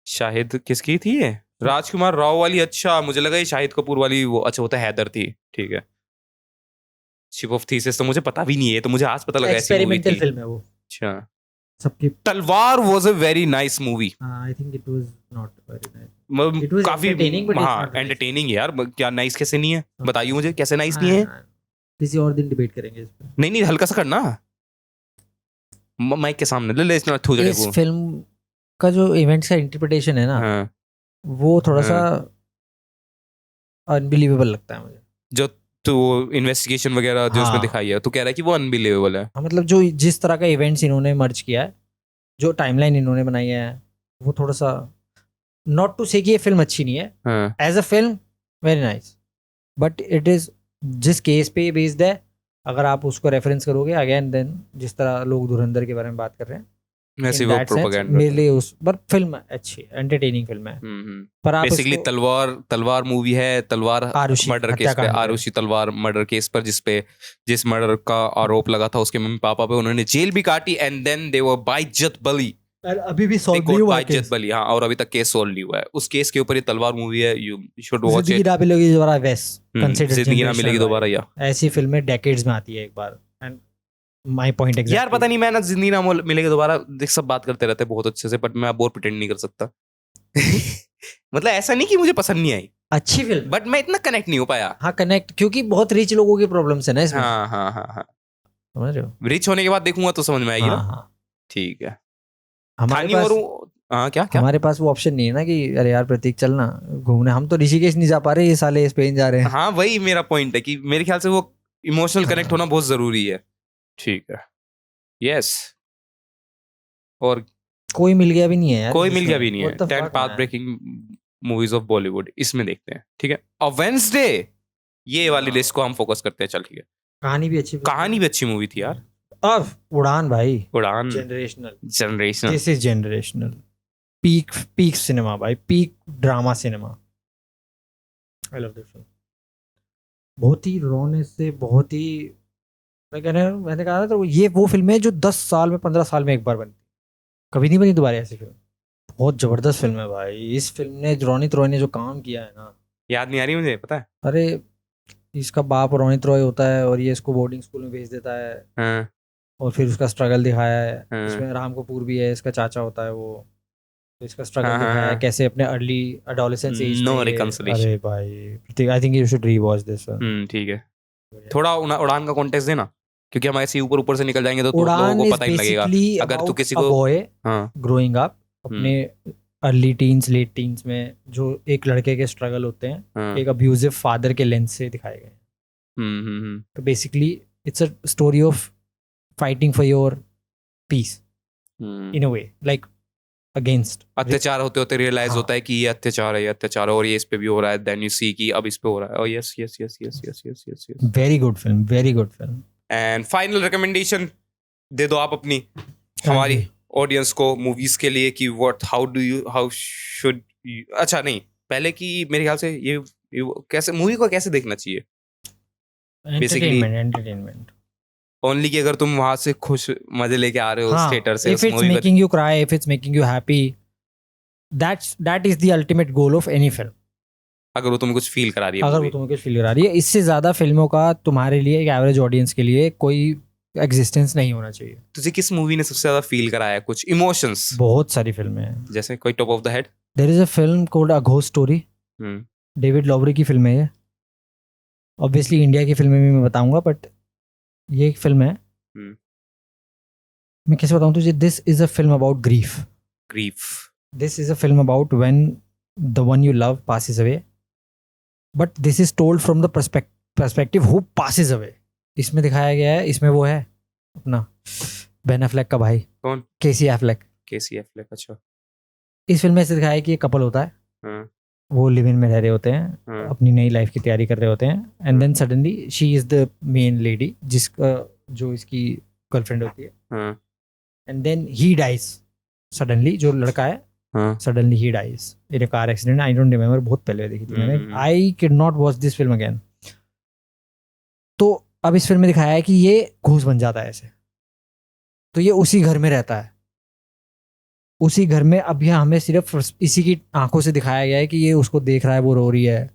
शाहिद किसकी थी ये? राजकुमार राव वाली? अच्छा, मुझे लगा ये शाहिद कपूर वाली वो। अच्छा, वो तो हैदर थी। ठीक है। शिप ऑफ थीसिस तो मुझे पता भी नहीं है, तो मुझे आज पता लगा ऐसी मूवी थी। एक्सपेरिमेंटल फिल्म है वो। अच्छा, सबकी। तलवार was a very nice movie. I think it was not very nice. It was काफी entertaining, but it's हाँ not nice. एंटरटेनिंग यार। क्या नाइस कैसे नहीं है? बताइए मुझे कैसे नाइस नहीं है। किसी और दिन डिबेट करेंगे इस पे। नहीं हल्का सा करना माइक के सामने ले इतना थू इस फिल्म का जो इवेंट्स का इंटरप्रिटेशन है ना, हाँ, वो थोड़ा सा अनबिलीवेबल लगता है मुझे। जो तो इन्वेस्टिगेशन वगैरह जो उसमें हाँ। दिखाई है, तो कह रहा है कि वो अनबिलीवेबल है। हाँ, मतलब जो जिस तरह का इवेंट्स इन्होंने मर्ज किया है, जो टाइमलाइन इन्होंने बनाई है, वो थोड़ा सा नॉट टू से कि ये फिल्म अच्छी नहीं है, as a film very nice, but it is जिस केस पे बेस्ड है, अगर आप उसको रेफरेंस करोगे अगेन देन जिस तरह लोग धुरंधर के बारे में बात कर रहे हैं, वैसे in वो that sense, प्रोपेगेंडा मेरे लिए उस पर फिल्म अच्छी एंटरटेनिंग फिल्म है। पर आप बेसिकली उसको तलवार मूवी है। तलवार आरुषि मर्डर केस पे, हत्याकांड पे। आरुषि तलवार मर्डर केस पर जिस मर्डर का आरोप लगा था उसके मम्मी पापा पे, उन्होंने जेल भी काटी एंड देन दे वर बाइज्जत बली। अभी भी सॉल्व नहीं हुआ बाइज्जत बली, हाँ, और अभी तक केस सॉल्व नहीं हुआ है। उस केस के ऊपर ये तलवार मूवी है, यू शुड वॉच जिंदगी इट। ना मिलेगी दोबारा वेस्ट जिंदगी ना मिलेगी दोबारा, या ऐसी फिल्में डेकेड्स में आती है एक बार। एंड माय पॉइंट एग्जैक्टली यार पता नहीं, मैं ना जिंदगी ना मिलेगी दोबारा देख, सब बात करते रहते हैं बहुत अच्छे से, बट मैं अब और प्रिटेंड नहीं कर सकता। मतलब ऐसा नहीं कि मुझे पसंद नहीं आई, अच्छी फिल्म, बट मैं इतना कनेक्ट नहीं हो पाया। हाँ कनेक्ट, क्योंकि बहुत रिच लोगों की प्रॉब्लम्स है ना इसमें। हाँ समझ रहे हो? रिच होने के बाद देखूंगा तो समझ में आएगी ना। हाँ। ठीक है। हमारे थानी पास और हाँ क्या हमारे पास वो ऑप्शन नहीं है ना कि अरे यार प्रतीक चलना घूमने, हम तो ऋषिकेश नहीं जा पा रहे, ये साले स्पेन जा रहे हैं। हाँ, वही मेरा पॉइंट है कि मेरे ख्याल से वो इमोशनल कनेक्ट होना बहुत जरूरी है। ठीक है। यस। और कोई मिल गया भी नहीं है यार, कोई मिल गया भी नहीं है। What the 10 fuck, path man? Breaking movies of Bollywood, इसमें देखते हैं। ठीक है। और वेंसडे, ये वाली लिस्ट को हम फोकस करते हैं। चल ठीक है। कहानी भी अच्छी, कहानी भी अच्छी मूवी थी यार। अब उड़ान भाई, Udaan generational, this is generational, peak cinema भाई, peak drama cinema. I love this film. बहुत ही रॉनेस से, बहुत ही, मैंने कहा ना, तो ये वो फिल्म है जो 10 साल में 15 साल में एक बार बनती, कभी नहीं बनी दोबारा ऐसी फिल्म। बहुत जबरदस्त फिल्म है भाई। इस फिल्म ने रोनित रॉय ने जो काम किया है ना, याद नहीं आ रही मुझे, पता है। अरे इसका बाप रोनित रॉय होता है और ये इसको बोर्डिंग स्कूल में भेज देता है। हाँ, और फिर उसका स्ट्रगल दिखाया है। हाँ। इसमें राम कपूर भी है, इसका चाचा होता है वो। तो इसका स्ट्रगल हाँ, हाँ, दिखाया है हाँ। कैसे अपने अर्ली एडोलेसेंस एज No में reconciliation। अरे भाई, I think you should rewatch this. ठीक है। थोड़ा उड़ान का कॉन्टेक्स्ट देना, क्योंकि हम ऐसे ऊपर ऊपर से निकल जाएंगे तो लोगों उड़ान को इज पता ही नहीं लगेगा। बेसिकली अगर तू किसी अ को बॉय हाँ ग्रोइंग अप अपने अर्ली टीन्स लेट टीन्स में, जो एक लड़के के स्ट्रगल होते हैं हाँ एक अब्यूजिव फादर के लेंस से दिखाए गए हैं। तो basically it's a story of fighting for your peace in a way, like against अत्याचार होते होते रियलाइज होता है कि ये अत्याचार है, ये अत्याचार है और ये इस पे भी हो रहा है। देन यू सी कि अब इस पे हो रहा है। Oh yes yes yes yes yes yes yes yes. Very good film, very good film. And final recommendation दे दो आप अपनी हमारी ऑडियंस को मूवीज के लिए कि व्हाट हाउ शुड। अच्छा नहीं, पहले कि मेरे ख्याल से ये कैसे मूवी को कैसे देखना चाहिए। बेसिकली एंटरटेनमेंट ओनली कि अगर तुम वहां से खुश मजे लेके आ रहे हो उस थिएटर से, if it's making you cry, if it's making you happy, that is the ultimate goal of any film. अगर वो तुम्हें कुछ फील करा रही है, अगर वो तुम्हें कुछ फील करा रही है, इससे ज्यादा फिल्मों का तुम्हारे लिए, एक एवरेज ऑडियंस के लिए कोई एग्जिस्टेंस नहीं होना चाहिए। तुझे किस मूवी ने सबसे ज्यादा फील कराया कुछ इमोशंस? बहुत सारी फिल्में हैं, जैसे कोई top of the head? There is a film called a ghost story, David Lowry की फिल्म है ये। ऑब्वियसली इंडिया की फिल्में भी मैं बताऊंगा, बट ये एक फिल्म है। मैं कैसे बताऊं तुझे? This is a film about grief. This is a film about when the one you love passes away, but this is told from the perspective who passes away। इसमें दिखाया गया है, इसमें वो है अपना बेन एफ्लेक का भाई। कौन? केसी एफ्लेक। अच्छा। इस फिल्म में ऐसे दिखाया है कि एक कपल होता है, वो लिव इन में रह रहे होते हैं, अपनी नई लाइफ की तैयारी कर रहे होते हैं, and then suddenly she is the main lady, जिसका जो इसकी गर्लफ्रेंड होती है, and then he dies suddenly, जो लड़का है suddenly he dies in a car accident. I don't remember, बहुत पहले देखी थी मैंने। I can not watch this film again. तो अब इस फिल्म में दिखाया है कि ये घूस बन जाता है ऐसे, तो ये उसी घर में रहता है, उसी घर में। अब यहाँ हमें सिर्फ इसी की आंखों से दिखाया गया है कि ये उसको देख रहा है, वो रो रही है,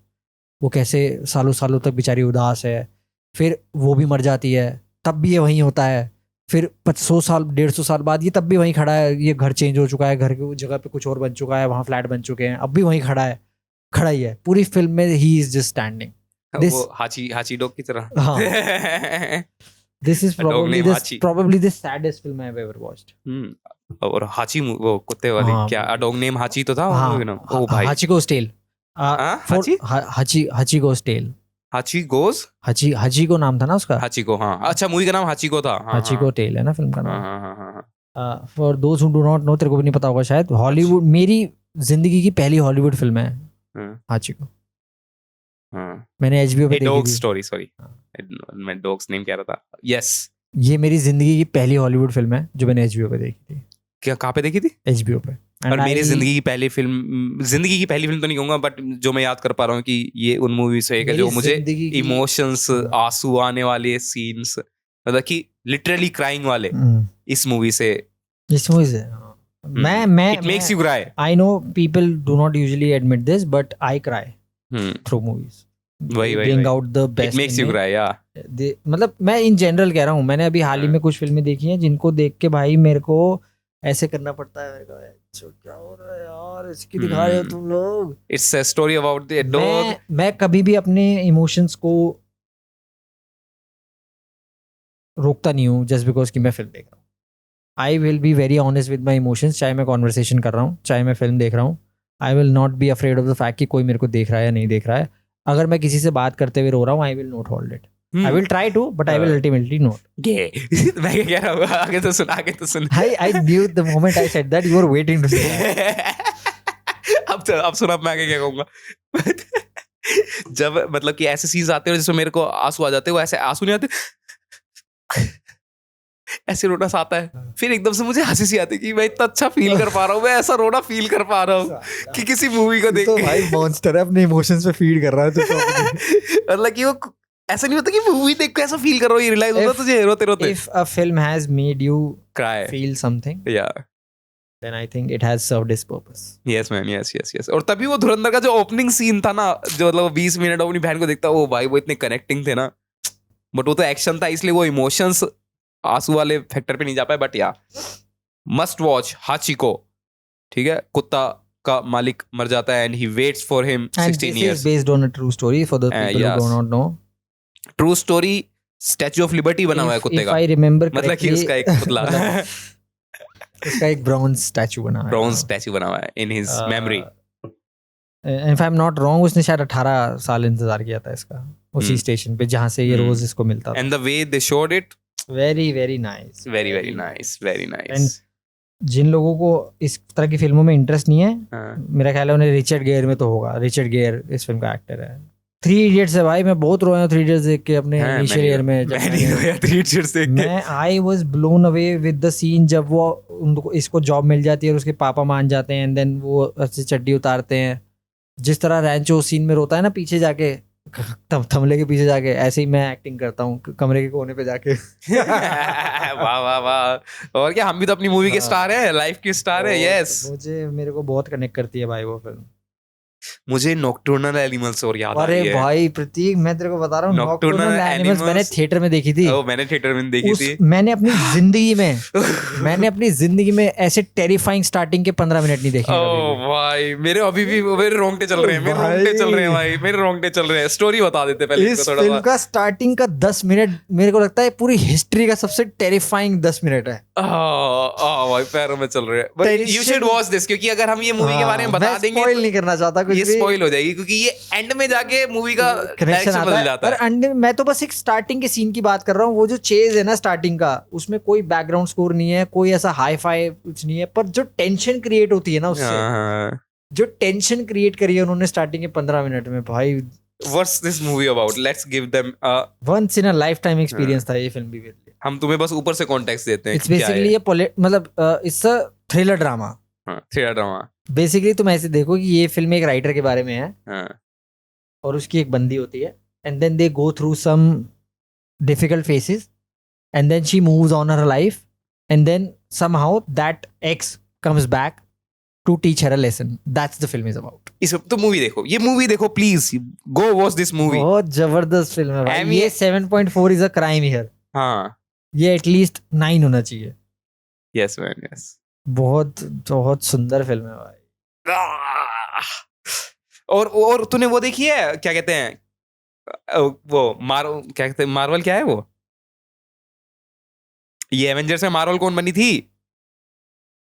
वो कैसे सालों सालों तक बेचारी उदास है। फिर वो भी मर जाती है, तब भी ये वहीं होता है। फिर 100 साल 150 साल बाद ये तब भी वहीं खड़ा है। ये घर चेंज हो चुका है, घर की जगह पे कुछ और बन चुका है, वहाँ फ्लैट बन चुके हैं, अब भी वहीं खड़ा ही है पूरी फिल्म में। ही इज जस्ट स्टैंडिंग, वो हाची डॉग की तरह। हाँ। This is probably the saddest film I've ever watched. और हाची वो कुत्ते वाली, क्या डॉग नेम हाची तो था? ओ भाई, हाची गोस टेल। हाची गोस टेल। हाची को नाम था ना उसका? हाची को, हाँ। अच्छा, मूवी का नाम हाची को था। हाची को टेल है ना फिल्म का नाम। For those who do not know, तेरे को भी नहीं पता होगा शायद, हॉलीवुड, मेरी जिंदगी की पहली हॉलीवुड फिल्म है हाची को। मैंने HBO पे देखी थी। सॉरी मैं डॉग्स नेम कह रहा था। यस, ये मेरी जिंदगी की पहली हॉलीवुड फिल्म है जो मैंने HBO पे देखी थी। क्या, कहाँ पे देखी थी? HBO पे। और मेरी जिंदगी की पहली फिल्म तो नहीं कहूंगा, बट जो मैं याद कर पा रहा हूँ कि ये उन मूवी से एक है जो मुझे इमोशंस, आंसू आने वाले सीन्स, मतलब कि लिटरली क्राइंग वाले, इस मूवी से मैं it makes you cry. I know people do not usually admit this, but I cry through movies. Bring out the best. It makes you cry, yeah. मतलब मैं इन जनरल कह रहा हूँ, मैंने अभी हाल ही में कुछ फिल्में देखी हैं जिनको देख के भाई मेरे को ऐसे करना पड़ता है। क्या हो रहा है यार, इसकी दिखा रहे हो तुम लोग। It's a story about the dog. मैं कभी भी अपने इमोशंस को रोकता नहीं हूँ जस्ट बिकॉज कि मैं फिल्म देख रहा हूँ। I will be very honest with my emotions, चाहे मैं कॉन्वर्सेशन कर रहा हूँ, चाहे मैं फिल्म देख रहा हूँ। I will not be afraid of the fact कि कोई मेरे को देख रहा है या नहीं देख रहा है। अगर मैं किसी से बात करते हुए रो रहा हूँ, I will not hold it. I will try to, but I will ultimately not. मैं क्या कह रहा हूँ, आगे तो सुन। I knew the moment I said that you were waiting to say that. अब सुना, मैं आगे क्या कहूँगा। जब मतलब कि ऐसे सीन्स आते हैं जिसमें मेरे को आंसू आ जाते हैं, वो ऐसे आंसू नहीं आते, ऐसे रोना सा आता है, फिर एकदम से मुझे हंसी सी आती है कि मैं इतना अच्छा फील कर पा रहा हूँ, मैं ऐसा रोना फील कर पा रहा हूँ कि किसी मूवी को देख तो के। भाई मॉन्स्टर है, अपने इमोशंस पे फीड कर रहा है तो मतलब कि वो ऐसा नहीं होता कि मूवी देख के ऐसा फील कर रहा हूँ, ये रियलाइज होता तुझे रोते रोते। if a film has made you Cry. feel something, Yeah. then I think it has served its purpose. Yes man, yes. और तभी वो धुरंधर का जो ओपनिंग सीन था ना, जो मतलब 20 मिनट अपनी बहन को देखता, वो भाई वो इतने कनेक्टिंग थे ना, बट वो तो एक्शन था इसलिए वो इमोशंस आंसू वाले फैक्टर पे नहीं जा पाए। बट या मस्ट वॉच हाचिको, ठीक है, कुत्ता का मालिक मर जाता है and he waits for him And 16 this years. is based on a true story for the people yes. who do not know. True story, statue of liberty बना हुआ है कुत्ते If का, I remember मतलब कि correctly, उसका एक पुतला उसका एक ब्रॉन्ज स्टैचू बना है, ब्रॉन्ज स्टैच्यू बना हुआ है in his memory. If I am not wrong, उसने शायद 18 साल इंतजार किया था इसका उसी स्टेशन पे जहाँ से ये रोज इसको मिलता था। And the way they showed it, very nice, very nice. जिन लोगों को इस तरह की फिल्मों में इंटरेस्ट नहीं है, हाँ। मेरा ख्याल है उन्हें रिचर्ड गेयर में तो होगा। रिचर्ड गेयर इस फिल्म का एक्टर है। 3 इडियट्स है भाई, मैं बहुत रोया 3 इडियट्स देख के अपने इनिशियल ईयर में। मैं I was blown away with the scene जब वो उनको इसको जॉब मिल जाती है और उसके पापा मान जाते हैं एंड देन वो ऐसे चड्डी उतारते हैं। जिस तरह रैंचो उस सीन में रोता है ना पीछे जाके, थमले के पीछे जाके, ऐसे ही मैं एक्टिंग करता हूँ कमरे के कोने पे जाके। वाह। और क्या, हम भी तो अपनी मूवी के स्टार हैं, लाइफ के स्टार हैं। यस, मुझे मेरे को बहुत कनेक्ट करती है भाई वो फिल्म। मुझे नॉकटर्नल एनिमल्स और याद आ रही अरे है। भाई प्रतीक, मैं तेरे को बता रहा हूँ, Nocturnal नॉकटर्नल एनिमल्स मैंने Animals- थिएटर में देखी थी। मैंने थिएटर में देखी थी। मैंने अपनी जिंदगी में ऐसे टेरिफाइंग स्टार्टिंग के 15 मिनट नहीं देखे कभी भी। भाई मेरे अभी भी मेरे रोंगटे चल रहे हैं, मेरे रोंगटे चल रहे हैं। स्टोरी बता देते पहले इस इसको थोड़ा फिल्म सा। का स्टार्टिंग का 10 मिनट मेरे को लगता है पूरी हिस्ट्री का सबसे टेरिफाइंग 10 मिनट है। भाई पैरों में चल रहे हैं। But you should watch this, क्योंकि अगर हम ये मूवी के बारे में बता देंगे स्पॉइल नहीं करना चाहता कुछ ये भी, स्पॉइल हो जाएगी, क्योंकि ये एंड में जाके मूवी का कनेक्शन डायरेक्शन आता बदल है। जाता पर है। मैं तो बस एक स्टार्टिंग के सीन की बात कर रहा हूँ। वो जो चेज है ना स्टार्टिंग का, उसमें कोई बैकग्राउंड स्कोर नहीं है, कोई ऐसा हाई फाई कुछ नहीं है, पर जो टेंशन क्रिएट होती है ना उससे, जो टेंशन क्रिएट करी है उन्होंने स्टार्टिंग के 15 मिनट में, भाई What's this movie about? Let's give them once in a lifetime experience था ये फिल्म भी। हम तुम्हें बस ऊपर से कॉन्टेक्स्ट देते हैं। इट्स बेसिकली मतलब it's a thriller drama. Thriller drama. Basically तुम ऐसे देखो कि ये फिल्म एक राइटर के बारे में है हाँ। और उसकी एक बंदी होती है and then they go through some difficult phases and then she moves on her life and then somehow that ex comes back to teach her a lesson. That's the film is about. इस तो movie देखो, ये movie देखो please, go watch this movie. बहुत जबरदस्त film है भाई। ये 7.4 इज अ क्राइम हियर। हाँ, ये एटलीस्ट 9 होना चाहिए। Yes man, yes. बहुत बहुत सुंदर फिल्म है भाई। और तूने वो देखी है, क्या कहते हैं वो क्या कहते हैं, मार्वल क्या है वो, ये एवेंजर्स में मार्वल कौन बनी थी?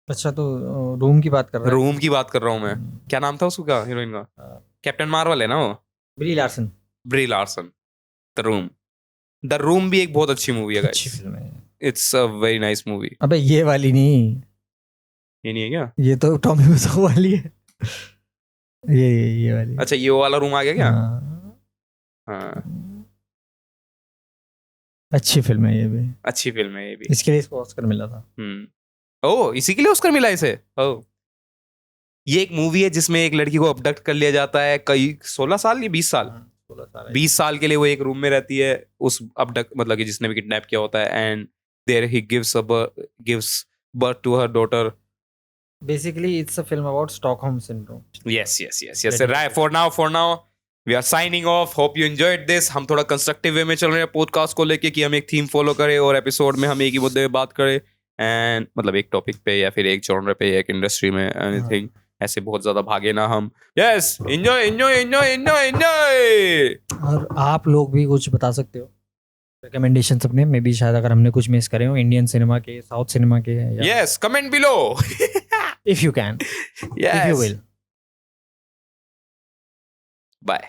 अच्छा, तो रूम की बात कर रहा है? रूम की बात कर रहा हूँ मैं। क्या नाम था उसका, हीरोइन का? कैप्टन मार्वल है ना वो, ब्री लार्सन। द रूम भी एक बहुत अच्छी मूवी है अच्छी फिल्म है। It's a very nice movie. अबे ये वाली नहीं, ये नहीं है क्या? ये तो टॉमी विजो वाली है। ये वाली। अच्छा, ये वाला रूम आ गया क्या? हाँ। हाँ, अच्छी फिल्म है ये भी। अच्छी फिल्म है ये भी। इसके लिए इसको ऑस्कर मिला था। ओह, इसी के लिए ऑस्कर मिला इसे? ओह, ये एक मूवी है जिसमें एक लड़की को अबडक्ट कर लिया जाता है, कई 16 साल या 20 साल, 20 साल के लिए वो एक रूम में रहती है, उस अबडक्ट मतलब कि जिसने भी किडनैप किया होता है, and there he gives birth to her daughter. Basically, it's a film about Stockholm syndrome. Yes. Right. For now, we are signing off. Hope you enjoyed this. हम थोड़ा कंस्ट्रक्टिव वे में चल रहे हैं पॉडकास्ट को लेके कि हम एक थीम फॉलो करें और एपिसोड में हम एक ही मुद्दे पे बात करें, एंड मतलब एक टॉपिक पे या फिर एक जॉनर पे या एक इंडस्ट्री में, एनीथिंग ऐसे बहुत ज्यादा भागे ना हम। Yes, enjoy. और आप लोग भी कुछ बता सकते हो रिकमेंडेशंस अपने, मे बी शायद अगर हमने कुछ मिस करे हो, इंडियन सिनेमा के, साउथ सिनेमा के। Yes, comment below if you can, if you will. Bye.